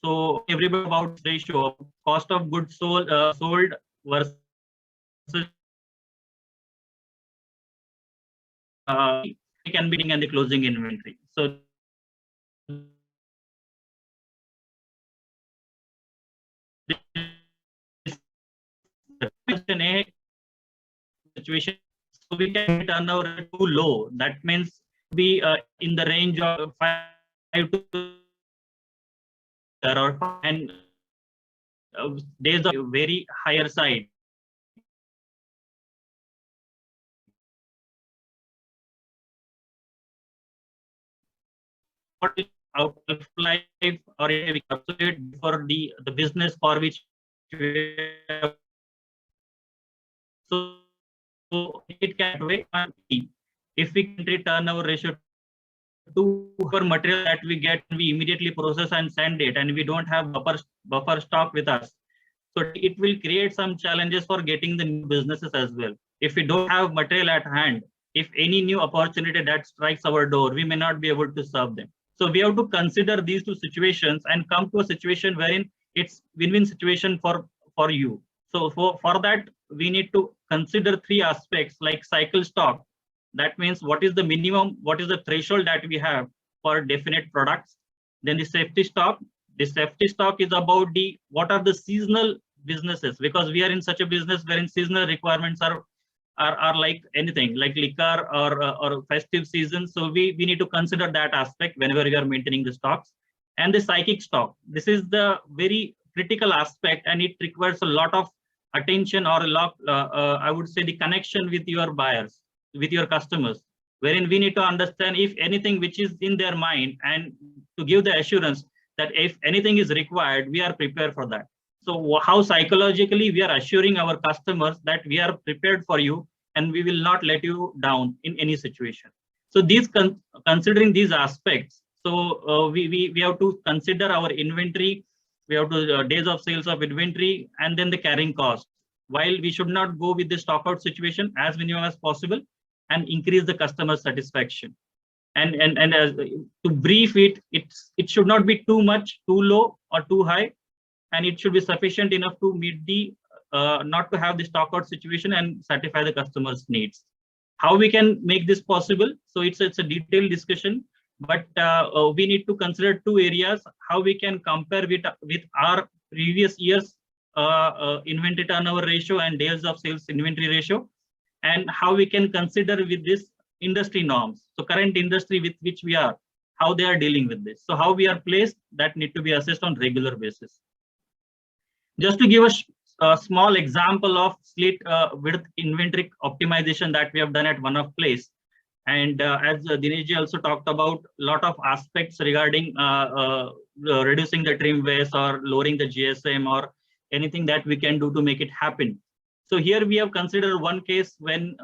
[SPEAKER 6] so everybody about ratio of cost of goods sold versus can be and the closing inventory. So situation, so we can turn over too low. That means be in the range of 5 to or and days of very higher side. What is out of life or we calculate for the business for which we have, so it can wait. If we can return our ratio to per material that we get, we immediately process and send it, and we don't have buffer stock with us. So it will create some challenges for getting the new businesses as well. If we don't have material at hand, if any new opportunity that strikes our door, we may not be able to serve them. So we have to consider these 2 situations and come to a situation wherein it's win-win situation for you. So for that, we need to consider 3 aspects like cycle stock. That means what is the minimum, what is the threshold that we have for definite products. Then the safety stock. The safety stock is about what are the seasonal businesses, because we are in such a business wherein seasonal requirements are like anything, like liquor or festive season. So we need to consider that aspect whenever we are maintaining the stocks. And the psychic stock. This is the very critical aspect, and it requires a lot of attention or a lot, I would say, the connection with your buyers, with your customers, wherein we need to understand if anything which is in their mind, and to give the assurance that if anything is required, we are prepared for that. So how psychologically we are assuring our customers that we are prepared for you and we will not let you down in any situation. So these considering these aspects, so we have to consider our inventory, we have to days of sales of inventory, and then the carrying cost. While we should not go with the stock out situation as minimum as possible and increase the customer satisfaction. And as to brief it should not be too much, too low or too high, and it should be sufficient enough to meet the not to have the stock out situation and satisfy the customer's needs. How we can make this possible? So it's a detailed discussion, but we need to consider two areas, how we can compare with our previous year's inventory turnover ratio and days of sales inventory ratio, and how we can consider with this industry norms. So current industry with which we are, how they are dealing with this. So how we are placed, that need to be assessed on regular basis. Just to give a small example of slit width inventory optimization that we have done at one of place. And as Dineshji also talked about, a lot of aspects regarding reducing the trim waste or lowering the GSM or anything that we can do to make it happen. So here we have considered one case when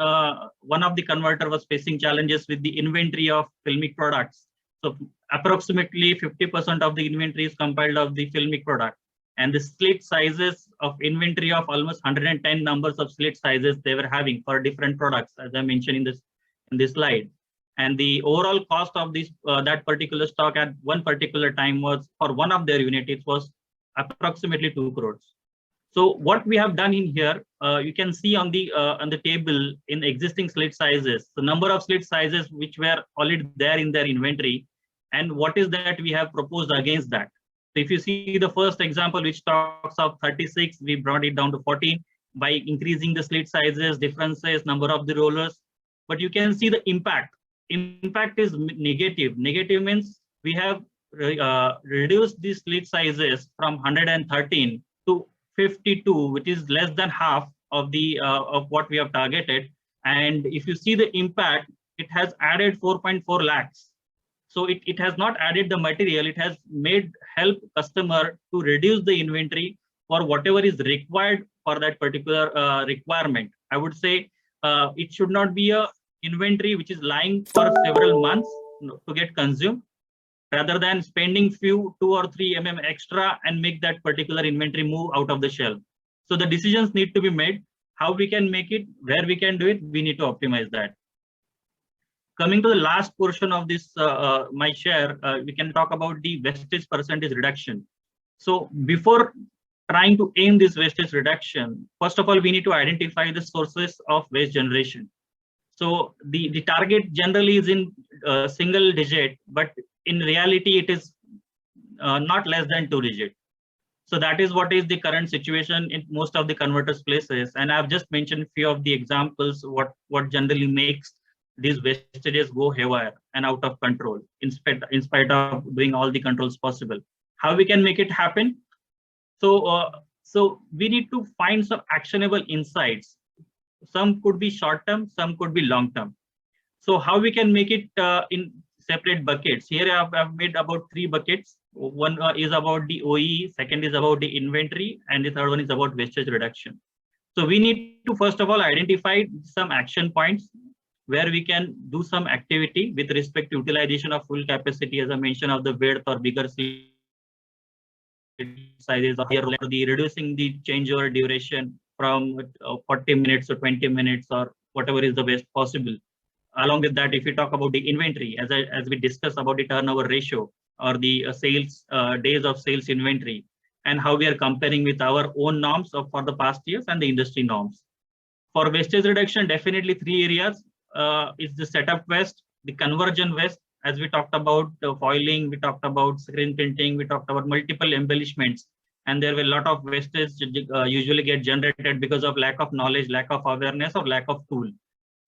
[SPEAKER 6] one of the converter was facing challenges with the inventory of filmic products. So approximately 50% of the inventory is compiled of the filmic product, and the slit sizes of inventory of almost 110 numbers of slit sizes they were having for different products, as I mentioned in this slide. And the overall cost of this that particular stock at one particular time was, for one of their units, it was approximately 2 crores. So what we have done in here, you can see on the table in existing slit sizes, the number of slit sizes which were already there in their inventory, and what is that we have proposed against that. So if you see the first example, which talks of 36, we brought it down to 14 by increasing the slit sizes, differences, number of the rollers. But you can see the impact. Impact is negative. Negative means we have reduced the slit sizes from 113 to 52, which is less than half of the of what we have targeted. And if you see the impact, it has added 4.4 lakhs. So it has not added the material, it has help customer to reduce the inventory for whatever is required for that particular requirement. I would say it should not be a inventory which is lying for several months to get consumed, rather than spending 2 or 3 mm extra and make that particular inventory move out of the shelf. So the decisions need to be made. How we can make it, where we can do it, we need to optimize that. Coming to the last portion of this, my share, we can talk about the wastage percentage reduction. So before trying to aim this wastage reduction, first of all, we need to identify the sources of waste generation. So the target generally is in single digit, but in reality, it is not less than 2 digit. So that is what is the current situation in most of the converters places. And I've just mentioned a few of the examples, what generally makes these wastages go haywire and out of control, in spite of doing all the controls possible. How we can make it happen? So we need to find some actionable insights. Some could be short term, some could be long term. So how we can make it in separate buckets? Here I've made about 3 buckets. One is about the OE, second is about the inventory, and the third one is about wastage reduction. So we need to first of all identify some action points where we can do some activity with respect to utilization of full capacity, as I mentioned, of the width or bigger sizes, or the reducing the changeover duration from 40 minutes to 20 minutes, or whatever is the best possible. Along with that, if we talk about the inventory, as we discussed about the turnover ratio or the sales days of sales inventory, and how we are comparing with our own norms for the past years and the industry norms. For wastage reduction, definitely 3 areas. Is the setup waste, the conversion waste, as we talked about foiling, we talked about screen printing, we talked about multiple embellishments, and there were a lot of wastage usually get generated because of lack of knowledge, lack of awareness, or lack of tool.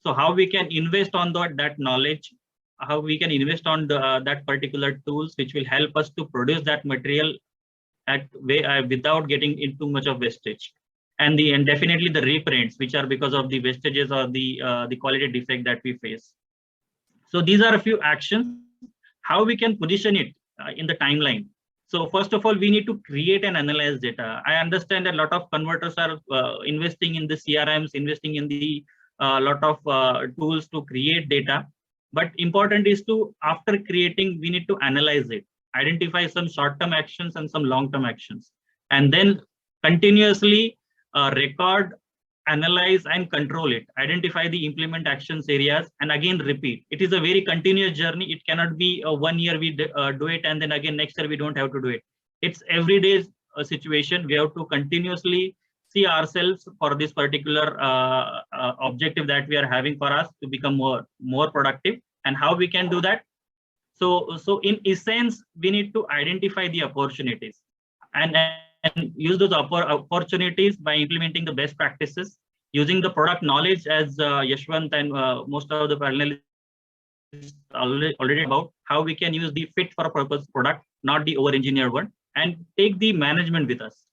[SPEAKER 6] So how we can invest on that knowledge, how we can invest on that particular tools which will help us to produce that material without getting into much of wastage. And definitely the reprints, which are because of the wastages or the quality defect that we face. So these are a few actions. How we can position it in the timeline. So first of all, we need to create and analyze data. I understand that a lot of converters are investing in the CRMs, investing in the lot of tools to create data. But important is to, after creating, we need to analyze it, identify some short-term actions and some long-term actions, and then continuously record, analyze, and control it, identify the implement actions areas, and again repeat. It is a very continuous journey. It cannot be 1 year we do it and then again next year we don't have to do it. It's every day situation. We have to continuously see ourselves for this particular objective that we are having for us to become more productive. And how we can do that? So in essence, we need to identify the opportunities and use those opportunities by implementing the best practices, using the product knowledge as Yashwant and most of the panelists already about how we can use the fit for purpose product, not the over-engineered one, and take the management with us.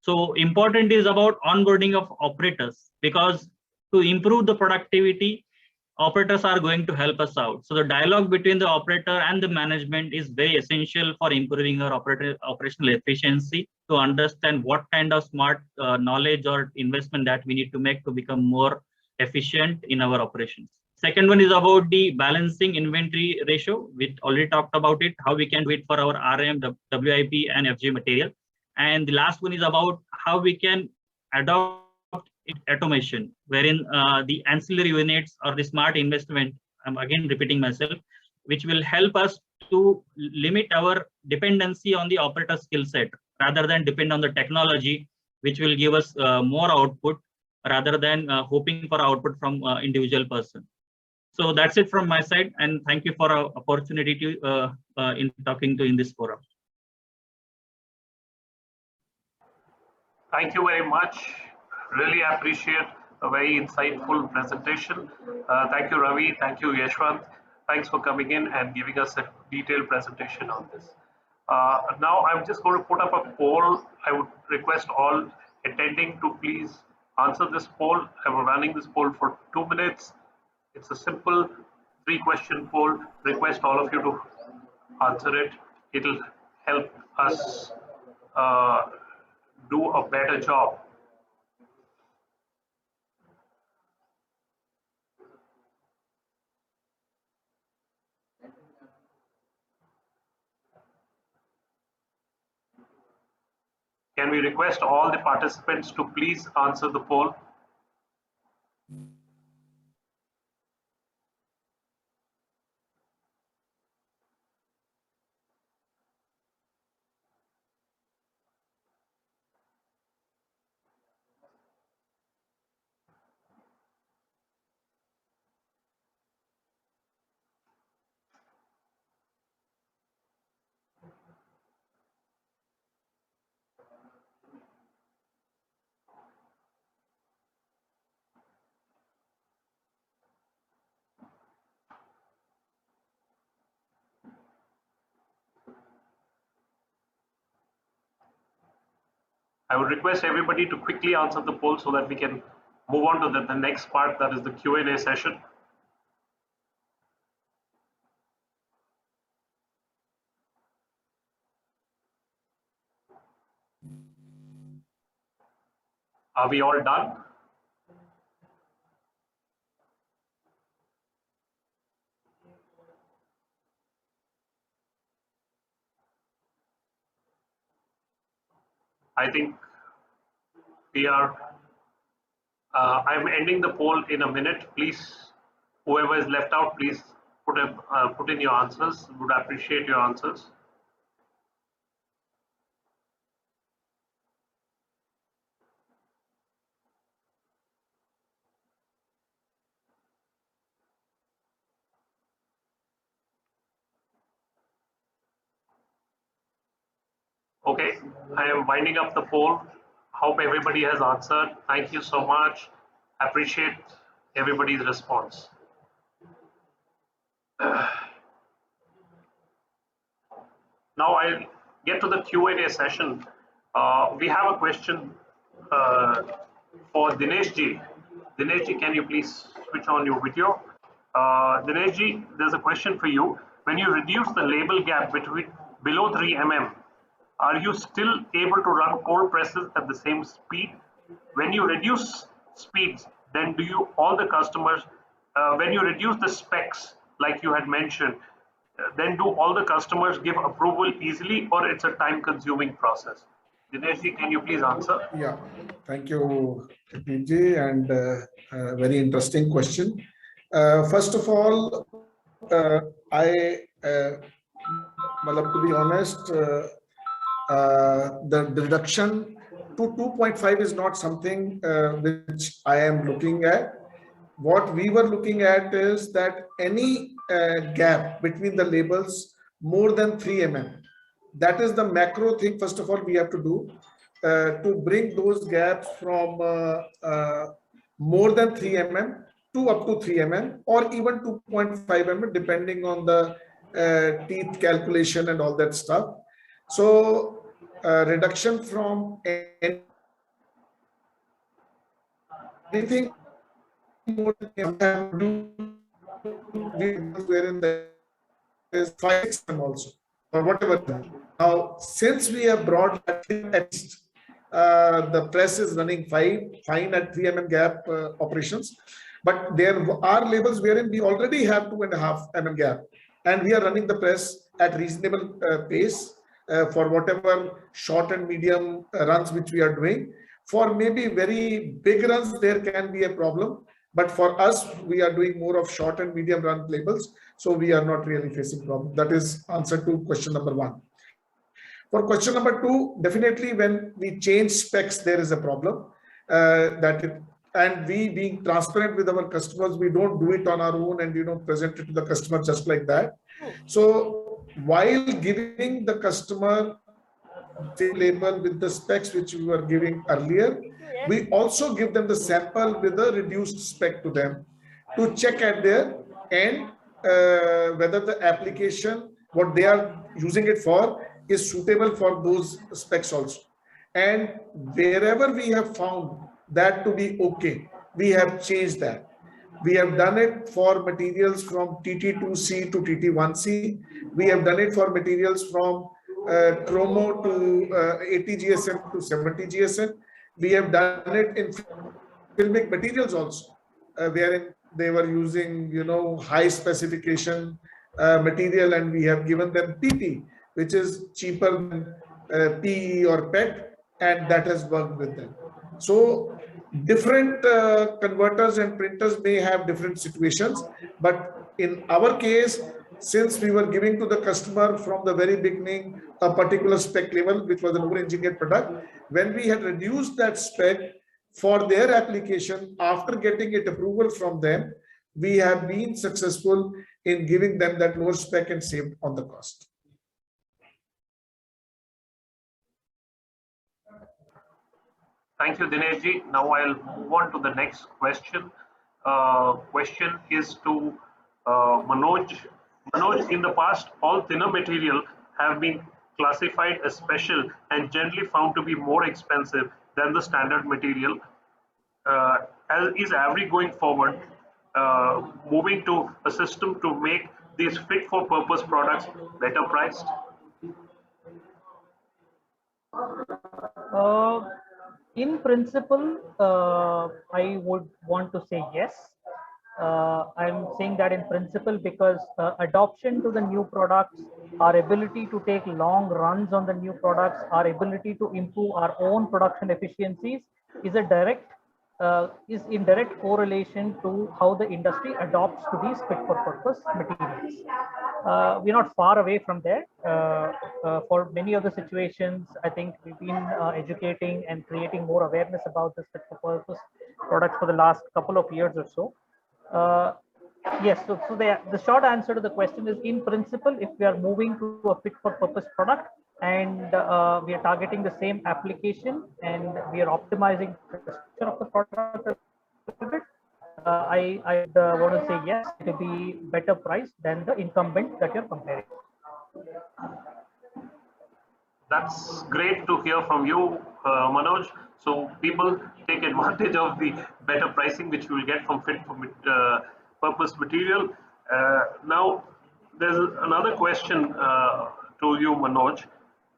[SPEAKER 6] So important is about onboarding of operators, because to improve the productivity, operators are going to help us out. So the dialogue between the operator and the management is very essential for improving our operational efficiency, to understand what kind of smart knowledge or investment that we need to make to become more efficient in our operations. Second one is about the balancing inventory ratio. We already talked about it, how we can do it for our RM, WIP and FG material. And the last one is about how we can adopt automation, wherein the ancillary units or the smart investment, I'm again repeating myself, which will help us to limit our dependency on the operator skill set rather than depend on the technology, which will give us more output rather than hoping for output from individual person. So that's it from my side, and thank you for our opportunity to in talking to in this forum.
[SPEAKER 1] Thank you very much. Really appreciate a very insightful presentation. Thank you, Ravi. Thank you, Yashwant. Thanks for coming in and giving us a detailed presentation on this. Now I'm just going to put up a poll. I would request all attending to please answer this poll. I'm running this poll for 2 minutes. It's a simple 3-question poll. Request all of you to answer it. It'll help us do a better job. Can we request all the participants to please answer the poll? I would request everybody to quickly answer the poll so that we can move on to the next part, that is the Q&A session. Are we all done? I think we are, I'm ending the poll in a minute. Please, whoever is left out, please put in your answers. Would appreciate your answers. Okay, I am winding up the poll. Hope everybody has answered. Thank you so much. Appreciate everybody's response. Now I'll get to the Q&A session. We have a question for Dinesh Ji. Dinesh Ji, can you please switch on your video? Dinesh Ji, there's a question for you. When you reduce the label gap between below 3 mm, are you still able to run cold presses at the same speed? When you reduce speeds, then do you all the customers, when you reduce the specs like you had mentioned, then do all the customers give approval easily, or it's a time-consuming process? Dinesh Ji, can you please answer?
[SPEAKER 4] Yeah, thank you, PJ, and very interesting question. First of all, to be honest, the reduction to 2.5 is not something which I am looking at. what we were looking at is that any gap between the labels more than 3 mm, that is the macro thing. First of all, we have to do to bring those gaps from more than 3 mm to up to 3 mm or even 2.5 mm, depending on the teeth calculation and all that stuff. So reduction from anything more than wherein there is 5 mm also or whatever. Now, since we have brought at least the press is running fine at 3 mm gap operations, but there are labels wherein we already have 2.5 mm gap, and we are running the press at reasonable pace for whatever short and medium runs which we are doing. For maybe very big runs, there can be a problem. But for us, we are doing more of short and medium run labels. So we are not really facing problem. That is answer to question number 1. For question number 2, definitely when we change specs, there is a problem. And we being transparent with our customers, we don't do it on our own and present it to the customer just like that. So while giving the customer the label with the specs which we were giving earlier, we also give them the sample with a reduced spec to them to check at their end whether the application, what they are using it for, is suitable for those specs also. And wherever we have found that to be okay, we have changed that. We have done it for materials from TT2C to TT1C. We have done it for materials from chromo to 80 GSM to 70 GSM. We have done it in filmic materials also, wherein they were using, high specification material, and we have given them PP, which is cheaper than PE or PET, and that has worked with them. So different converters and printers may have different situations, but in our case, since we were giving to the customer from the very beginning a particular spec level, which was an over-engineered product, when we had reduced that spec for their application, after getting it approval from them, we have been successful in giving them that lower spec and saved on the cost.
[SPEAKER 1] Thank you, Dineshji. Now I'll move on to the next question. Question is to Manoj. Manoj, in the past, all thinner material have been classified as special and generally found to be more expensive than the standard material. Is Avery going forward moving to a system to make these fit for purpose products better priced?
[SPEAKER 5] In principle, I would want to say yes. I'm saying that in principle because adoption to the new products, our ability to take long runs on the new products, our ability to improve our own production efficiencies is in direct correlation to how the industry adopts to these fit for purpose materials. We're not far away from there. For many other situations, I think we've been educating and creating more awareness about this fit for purpose products for the last couple of years or so. Yes, so the short answer to the question is, in principle, if we are moving to a fit for purpose product and we are targeting the same application and we are optimizing the structure of the product a little bit, I want to say yes, it will be better priced than the incumbent that you're comparing.
[SPEAKER 1] That's great to hear from you, Manoj. So people take advantage of the better pricing which you will get from fit for purpose material. Now, there's another question to you, Manoj.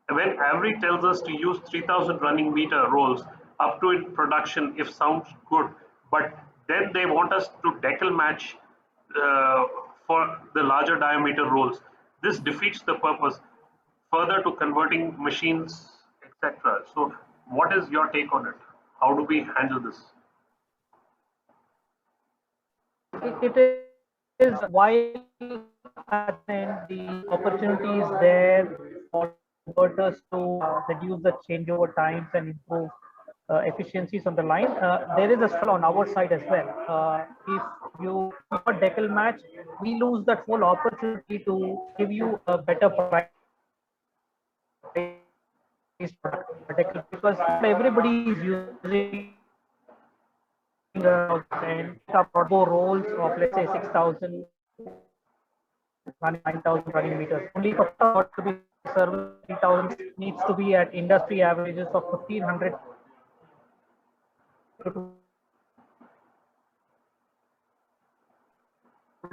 [SPEAKER 1] When Avery tells us to use 3000 running meter rolls up to in production if sounds good, but then they want us to decal match for the larger diameter rolls, this defeats the purpose further to converting machines, etc. So what is your take on it? How do we handle this?
[SPEAKER 5] It is while the opportunity is there for converters to reduce the changeover times and improve efficiencies on the line. There is a struggle on our side as well. If you have a decal match, we lose that whole opportunity to give you a better price because everybody is using and rolls of let's say 6,000, 9,000 running meters. Only for to be service 3,000 needs to be at industry averages of 1,500.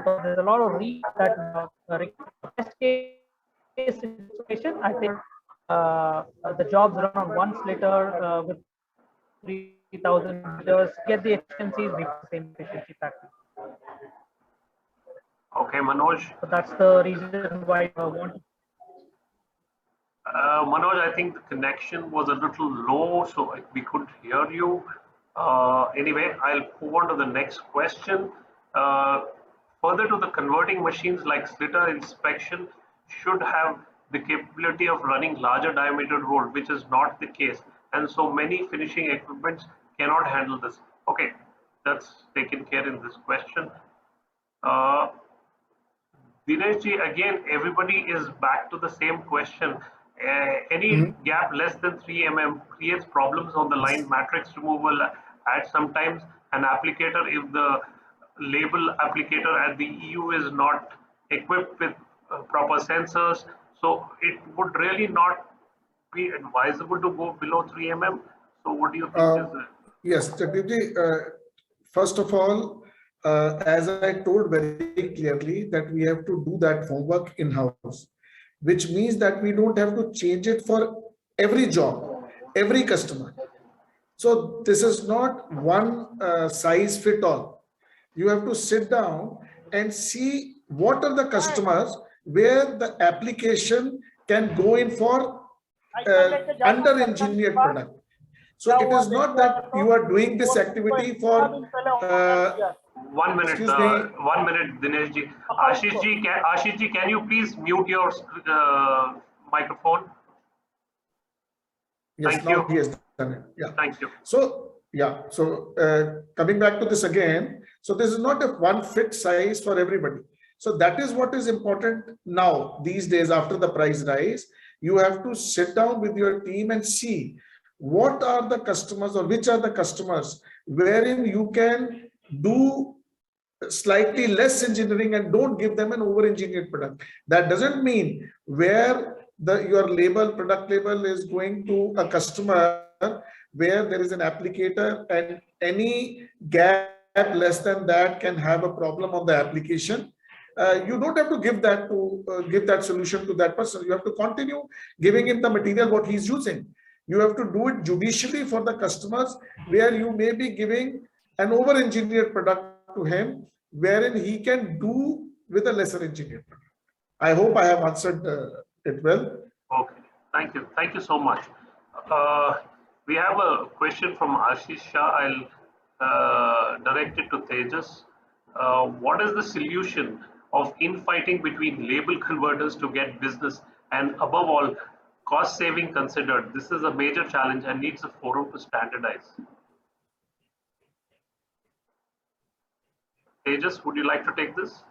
[SPEAKER 5] There's a lot of that best case situation. I think the jobs run on one slitter with 3,000 meters, get the efficiencies, we have the same efficiency factor.
[SPEAKER 1] Okay, Manoj.
[SPEAKER 5] So that's the reason why I want.
[SPEAKER 1] Manoj, I think the connection was a little low, so we couldn't hear you. Anyway, I'll move on to the next question. Further to the converting machines like slitter inspection should have the capability of running larger diameter roll, which is not the case. And so many finishing equipments cannot handle this. Okay, that's taken care in this question. Dineshji, again, everybody is back to the same question. Any gap less than 3 mm creates problems on the line matrix removal at sometimes an applicator, if the label applicator at the EU is not equipped with proper sensors. So it would really not be advisable to go below 3 mm. So what do you think is it?
[SPEAKER 4] Yes, Jagdeepji, first of all, as I told very clearly that we have to do that homework in-house, which means that we don't have to change it for every job, every customer. So this is not one size fit all. You have to sit down and see what are the customers where the application can go in for under-engineered product. So it is not that you are doing this activity for
[SPEAKER 1] 1 minute, 1 minute, Dineshji. Ashishji, can you please mute your microphone?
[SPEAKER 4] Yes,
[SPEAKER 1] Thank
[SPEAKER 4] now
[SPEAKER 1] you.
[SPEAKER 4] he has done it. Yeah.
[SPEAKER 1] Thank you.
[SPEAKER 4] So, yeah. So coming back to this again, so this is not a one fit size for everybody. So that is what is important now these days after the price rise. You have to sit down with your team and see what are the customers or which are the customers wherein you can do slightly less engineering and don't give them an over-engineered product. That doesn't mean where your label, product label is going to a customer where there is an applicator and any gap less than that can have a problem on the application. You don't have to give that give that solution to that person. You have to continue giving him the material what he's using. You have to do it judicially for the customers where you may be giving an over-engineered product to him wherein he can do with a lesser engineered product. I hope I have answered it well.
[SPEAKER 1] Okay, thank you. Thank you so much. We have a question from Ashish Shah. I'll direct it to Tejas. What is the solution of infighting between label converters to get business, and above all, cost saving considered? This is a major challenge and needs a forum to standardize. Tejas, would you like to take this?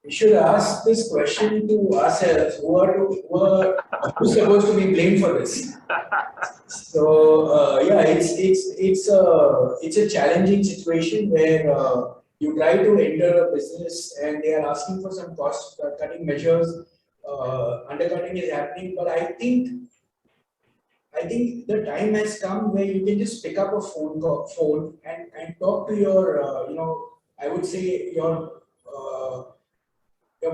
[SPEAKER 3] We should ask this question to ourselves. Who's supposed to be blamed for this? So yeah, it's a challenging situation where you try to enter a business and they are asking for some cost cutting measures. Undercutting is happening, but I think the time has come where you can just pick up a phone and talk to your I would say your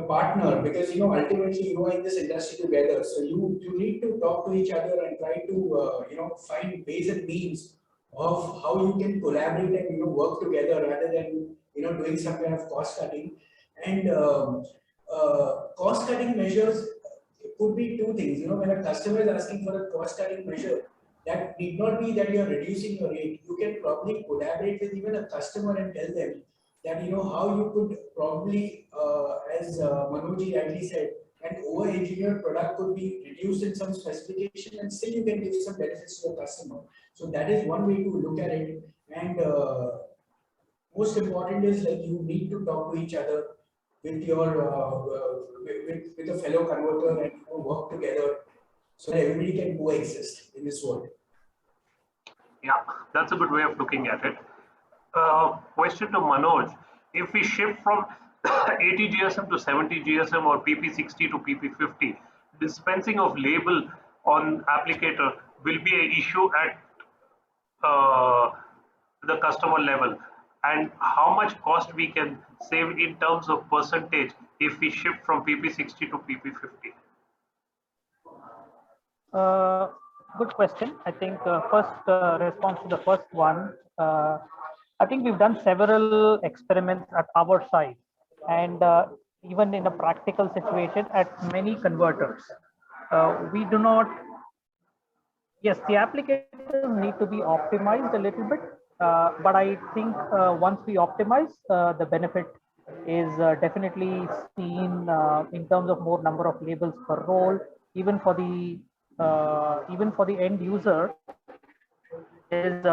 [SPEAKER 3] partner, because ultimately you are in this industry together, so you need to talk to each other and try to find ways and means of how you can collaborate and work together rather than doing some kind of cost cutting. And cost cutting measures could be two things. When a customer is asking for a cost cutting measure, that need not be that you are reducing your rate. You can probably collaborate with even a customer and tell them that how you could probably, as Manoj rightly said, an over-engineered product could be reduced in some specification and still you can give some benefits to the customer. So that is one way to look at it. And most important is like you need to talk to each other with your with a fellow converter and work together so that everybody can coexist in this world.
[SPEAKER 1] Yeah, that's a good way of looking at it. Question to Manoj: if we shift from 80 GSM to 70 GSM or PP60 to PP50, dispensing of label on applicator will be an issue at the customer level, and how much cost we can save in terms of percentage if we shift from PP60 to PP50?
[SPEAKER 5] Good question. I think first response to the first one. I think we've done several experiments at our side, and even in a practical situation at many converters. We do not. Yes, the applicators need to be optimized a little bit, but I think once we optimize, the benefit is definitely seen in terms of more number of labels per roll, even for the end user. Is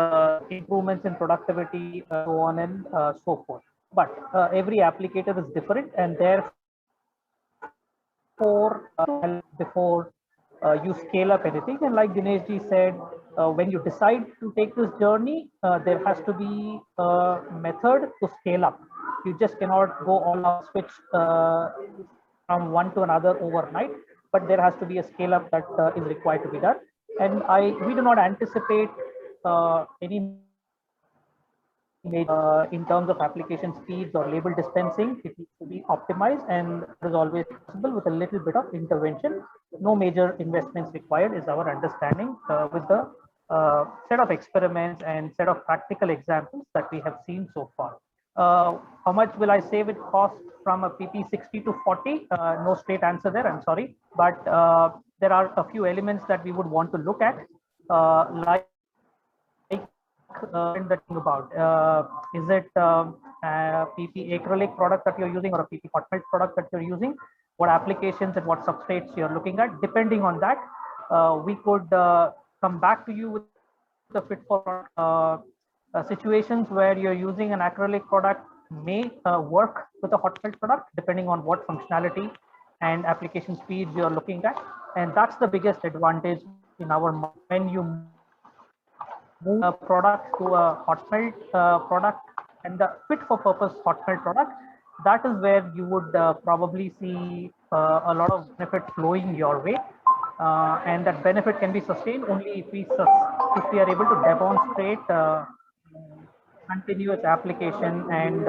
[SPEAKER 5] improvements in productivity, so on and so forth. But every applicator is different, and therefore, before you scale up anything, and like Dinesh ji said, when you decide to take this journey, there has to be a method to scale up. You just cannot go all out switch from one to another overnight, but there has to be a scale up that is required to be done. And we do not anticipate any in terms of application speeds or label dispensing. It needs to be optimized, and it is always possible with a little bit of intervention. No major investments required is our understanding with the set of experiments and set of practical examples that we have seen so far. How much will I save it cost from a PP60 to 40? No straight answer there, I'm sorry. But there are a few elements that we would want to look at, like the thing about is it a PP acrylic product that you're using or a PP hot melt product that you're using, what applications and what substrates you're looking at. Depending on that, we could come back to you with the fit for situations where you're using an acrylic product may work with a hot melt product depending on what functionality and application speeds you're looking at. And that's the biggest advantage in our when you move a product to a hot melt product and the fit for purpose hot melt product. That is where you would probably see a lot of benefit flowing your way, and that benefit can be sustained only if we are able to demonstrate continuous application and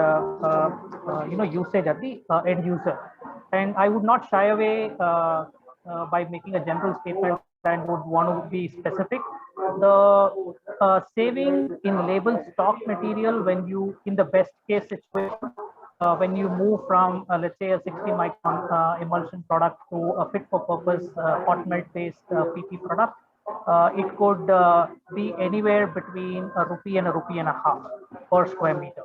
[SPEAKER 5] usage at the end user. And I would not shy away by making a general statement and would want to be specific. The saving in label stock material when you, in the best case situation, when you move from let's say a 60 micron emulsion product to a fit for purpose hot melt based PP product, it could be anywhere between ₹1 and ₹1.50 per square meter.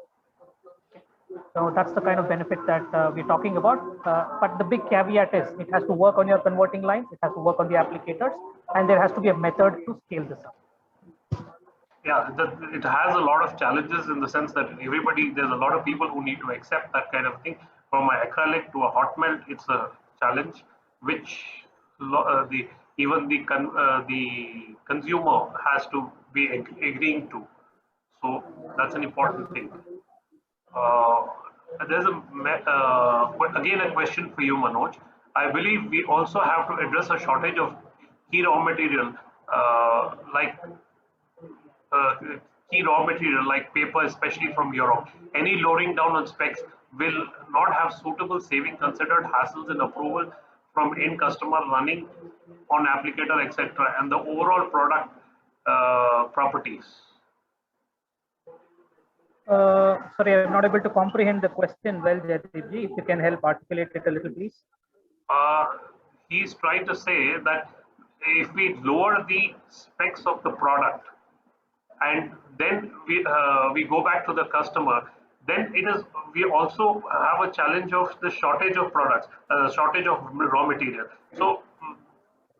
[SPEAKER 5] So that's the kind of benefit that we're talking about. But the big caveat is it has to work on your converting lines, it has to work on the applicators, and there has to be a method to scale this up.
[SPEAKER 1] Yeah, it has a lot of challenges in the sense that there's a lot of people who need to accept that kind of thing. From an acrylic to a hot melt, it's a challenge which even the consumer has to be agreeing to. So that's an important thing. There's again a question for you, Manoj. I believe we also have to address a shortage of key raw material like paper, especially from Europe. Any lowering down on specs will not have suitable saving considered hassles in approval from end customer running on applicator, etc., and the overall product properties.
[SPEAKER 5] Sorry, I'm not able to comprehend the question well, Jaideep ji. If you can help articulate it a little, please.
[SPEAKER 1] He's trying to say that if we lower the specs of the product and then we go back to the customer, Then we also have a challenge of the shortage of products, shortage of raw material. So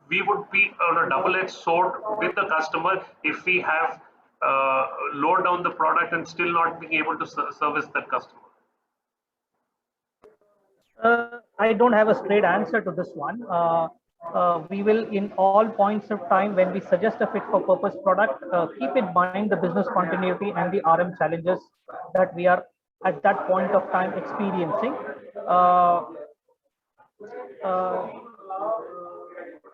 [SPEAKER 1] we would be on a double-edged sword with the customer if we have lowered down the product and still not being able to service that customer.
[SPEAKER 5] I don't have a straight answer to this one. We will, in all points of time, when we suggest a fit for purpose product, keep in mind the business continuity and the RM challenges that we are at that point of time experiencing.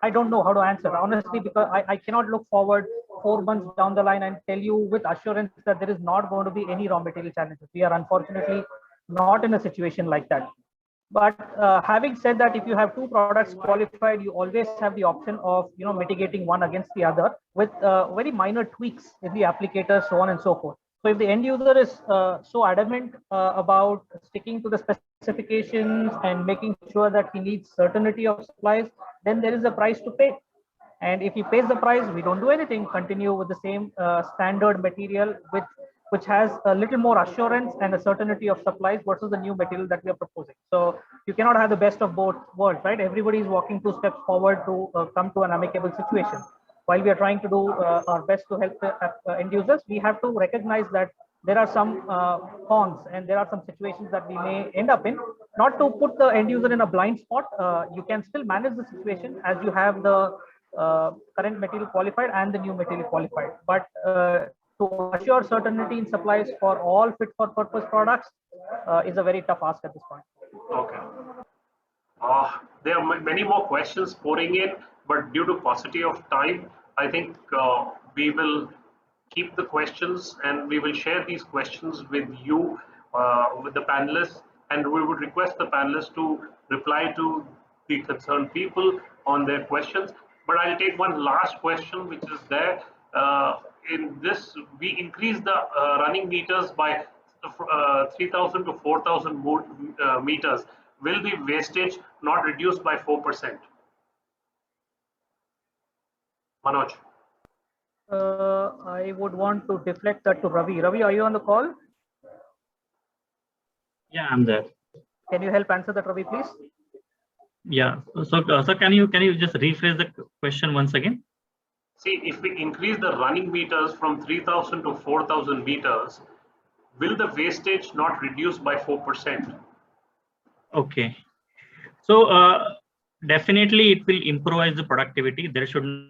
[SPEAKER 5] I don't know how to answer, honestly, because I cannot look forward 4 months down the line and tell you with assurance that there is not going to be any raw material challenges. We are unfortunately not in a situation like that. But having said that, if you have two products qualified, you always have the option of mitigating one against the other with very minor tweaks in the applicator, so on and so forth. So if the end user is so adamant about sticking to the specifications and making sure that he needs certainty of supplies, then there is a price to pay. And if he pays the price, we don't do anything, continue with the same standard material which has a little more assurance and a certainty of supplies versus the new material that we are proposing. So you cannot have the best of both worlds, right? Everybody is walking 2 steps forward to come to an amicable situation. While we are trying to do our best to help the end users, we have to recognize that there are some cons and there are some situations that we may end up in. Not to put the end user in a blind spot, you can still manage the situation as you have the current material qualified and the new material qualified. But to assure certainty in supplies for all fit for purpose products is a very tough ask at this point.
[SPEAKER 1] Okay. There are many more questions pouring in, but due to paucity of time, I think we will keep the questions and we will share these questions with you, with the panelists, and we would request the panelists to reply to the concerned people on their questions. But I'll take one last question, which is there. In this, we increased the running meters by 3,000 to 4,000 meters. Will the wastage not reduce by 4%? Manoj.
[SPEAKER 5] I would want to deflect that to Ravi. Ravi, are you on the call?
[SPEAKER 6] Yeah, I'm there.
[SPEAKER 5] Can you help answer that, Ravi, please?
[SPEAKER 6] Yeah. So can you just rephrase the question once again?
[SPEAKER 1] See, if we increase the running meters from 3,000 to 4,000 meters, will the wastage not reduce by 4%?
[SPEAKER 6] Okay. So definitely it will improvise the productivity. There should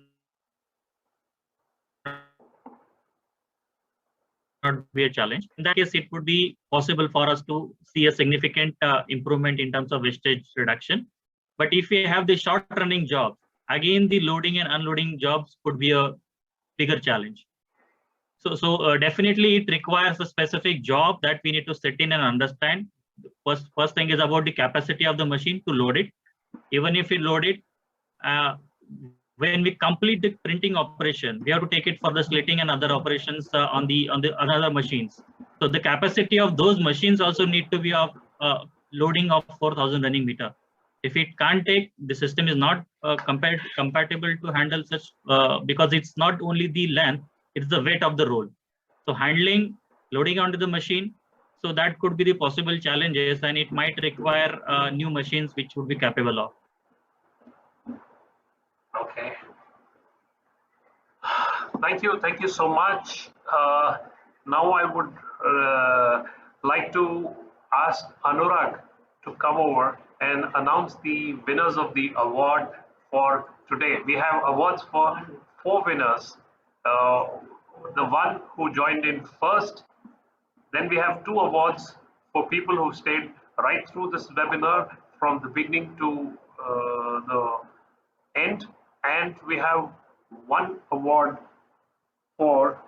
[SPEAKER 6] not be a challenge. In that case, it would be possible for us to see a significant improvement in terms of wastage reduction. But if we have the short running jobs, again, the loading and unloading jobs could be a bigger challenge. So definitely it requires a specific job that we need to sit in and understand. First thing is about the capacity of the machine to load it. Even if we load it, when we complete the printing operation, we have to take it for the slitting and other operations on the other machines. So the capacity of those machines also need to be of loading of 4,000 running meter. If it can't take, the system is not compatible to handle such, because it's not only the length, it's the weight of the roll. So handling, loading onto the machine, so that could be the possible challenges, and it might require new machines which would be capable of.
[SPEAKER 1] Okay. Thank you so much. Now I would like to ask Anurag to come over and announce the winners of the award for today. We have awards for 4 winners. The one who joined in first. Then we have 2 awards for people who stayed right through this webinar from the beginning to the end. And we have 1 award for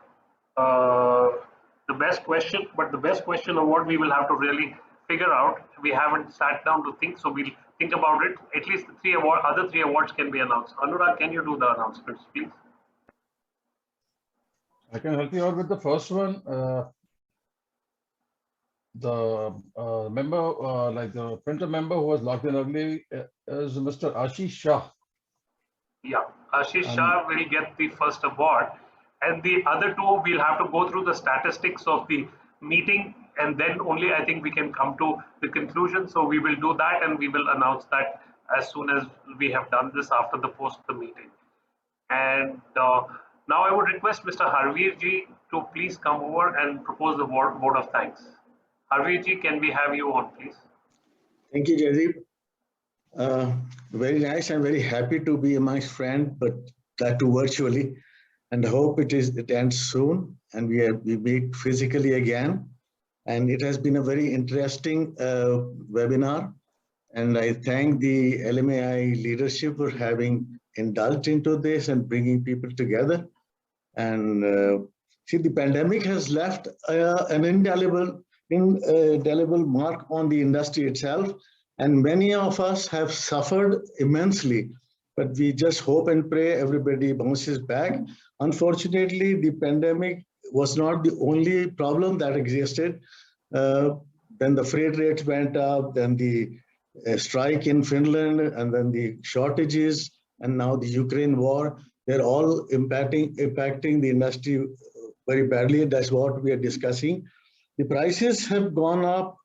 [SPEAKER 1] the best question, but the best question award we will have to really figure out. We haven't sat down to think, so we'll think about it. At least the other 3 awards can be announced. Anurag, can you do the announcements, please?
[SPEAKER 2] I can help you out with the first one. The member, like the printer member who was logged in early, is Mr. Ashish Shah.
[SPEAKER 1] Yeah, Ashish Shah will get the first award, and the other 2 we'll have to go through the statistics of the meeting and then only I think we can come to the conclusion. So we will do that, and we will announce that as soon as we have done this after the post of the meeting. And now I would request Mr. Harveer ji to please come over and propose the vote of thanks. Harveer ji, can we have you on, please?
[SPEAKER 8] Thank you, Jaideep. Very nice. I'm very happy to be amongst friends, but that too virtually. And I hope it ends soon, and we meet physically again. And it has been a very interesting webinar. And I thank the LMAI leadership for having indulged into this and bringing people together. And see, the pandemic has left an indelible mark on the industry itself. And many of us have suffered immensely, but we just hope and pray everybody bounces back. Unfortunately, the pandemic was not the only problem that existed. Then the freight rates went up, then the strike in Finland, and then the shortages, and now the Ukraine war. They're all impacting the industry very badly. That's what we are discussing. The prices have gone up,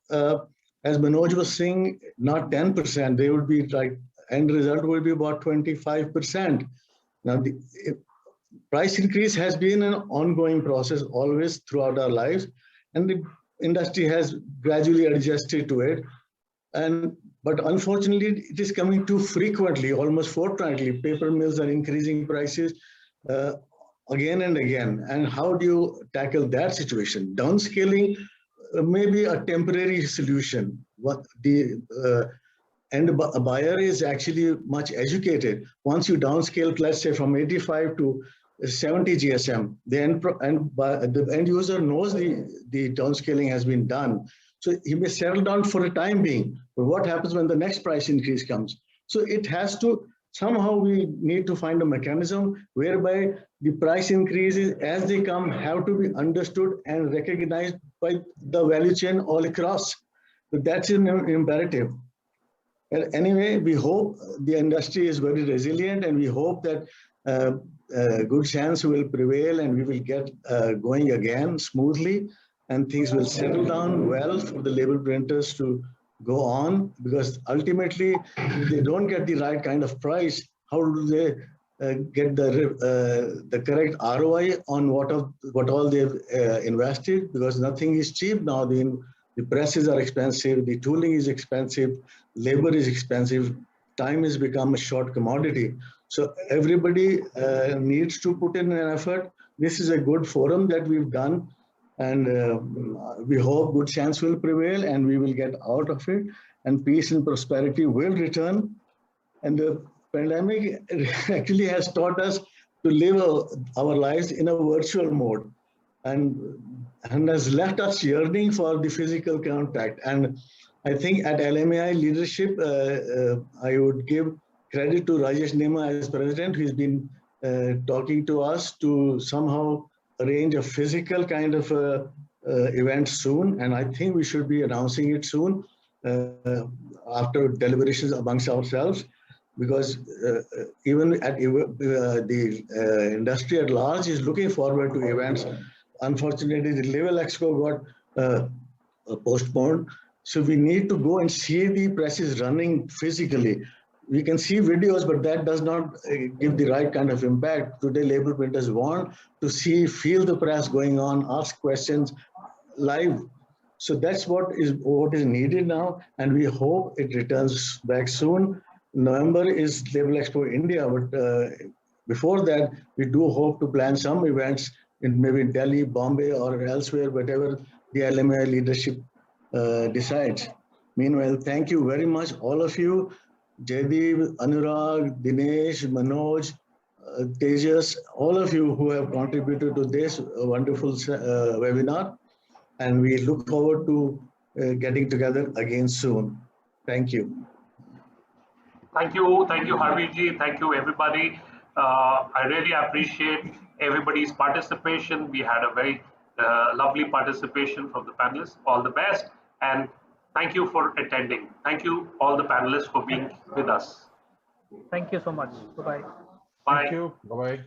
[SPEAKER 8] as Manoj was saying, not 10%. They would be like, end result will be about 25%. Now, the price increase has been an ongoing process always throughout our lives, and the industry has gradually adjusted to it. But unfortunately, it is coming too frequently, almost fortnightly. Paper mills are increasing prices again and again. And how do you tackle that situation? Downscaling may be a temporary solution. What the end buyer is actually much educated. Once you downscale, let's say from 85 to 70 GSM, the end user knows the downscaling has been done. So he may settle down for the time being. But what happens when the next price increase comes? So it has to, somehow we need to find a mechanism whereby the price increases as they come have to be understood and recognized by the value chain all across. But that's an imperative. Anyway, we hope the industry is very resilient, and we hope that good chance will prevail and we will get going again smoothly, and things will settle down well for the label printers to go on, because ultimately, if they don't get the right kind of price, how do they get the correct ROI on what all they've invested? Because nothing is cheap now. The presses are expensive, the tooling is expensive, labor is expensive, time has become a short commodity. So everybody needs to put in an effort. This is a good forum that we've done, and we hope good chance will prevail and we will get out of it, and peace and prosperity will return. And the pandemic actually has taught us to live our lives in a virtual mode, and has left us yearning for the physical contact. And I think at LMAI leadership, I would give credit to Rajesh Nema as president, who's been talking to us to somehow arrange a physical kind of event soon. And I think we should be announcing it soon after deliberations amongst ourselves, because even at the industry at large is looking forward to events. Unfortunately, the Level Expo got postponed. So we need to go and see the presses running physically. We can see videos, but that does not give the right kind of impact. Today, label printers want to see, feel the press going on, ask questions live. So that's what is needed now, and we hope it returns back soon. November is Label Expo India, but before that, we do hope to plan some events in maybe Delhi, Bombay, or elsewhere, whatever the LMAI leadership decides. Meanwhile, thank you very much, all of you. Jaideep, Anurag, Dinesh, Manoj, Tejas, all of you who have contributed to this wonderful webinar. And we look forward to getting together again soon. Thank you.
[SPEAKER 1] Thank you, Harveer ji. Thank you, everybody. I really appreciate everybody's participation. We had a very lovely participation from the panelists. All the best, and thank you for attending. Thank you, all the panelists, for being with us.
[SPEAKER 5] Thank you so much. Bye-bye.
[SPEAKER 1] Bye.
[SPEAKER 2] Thank you. Bye-bye.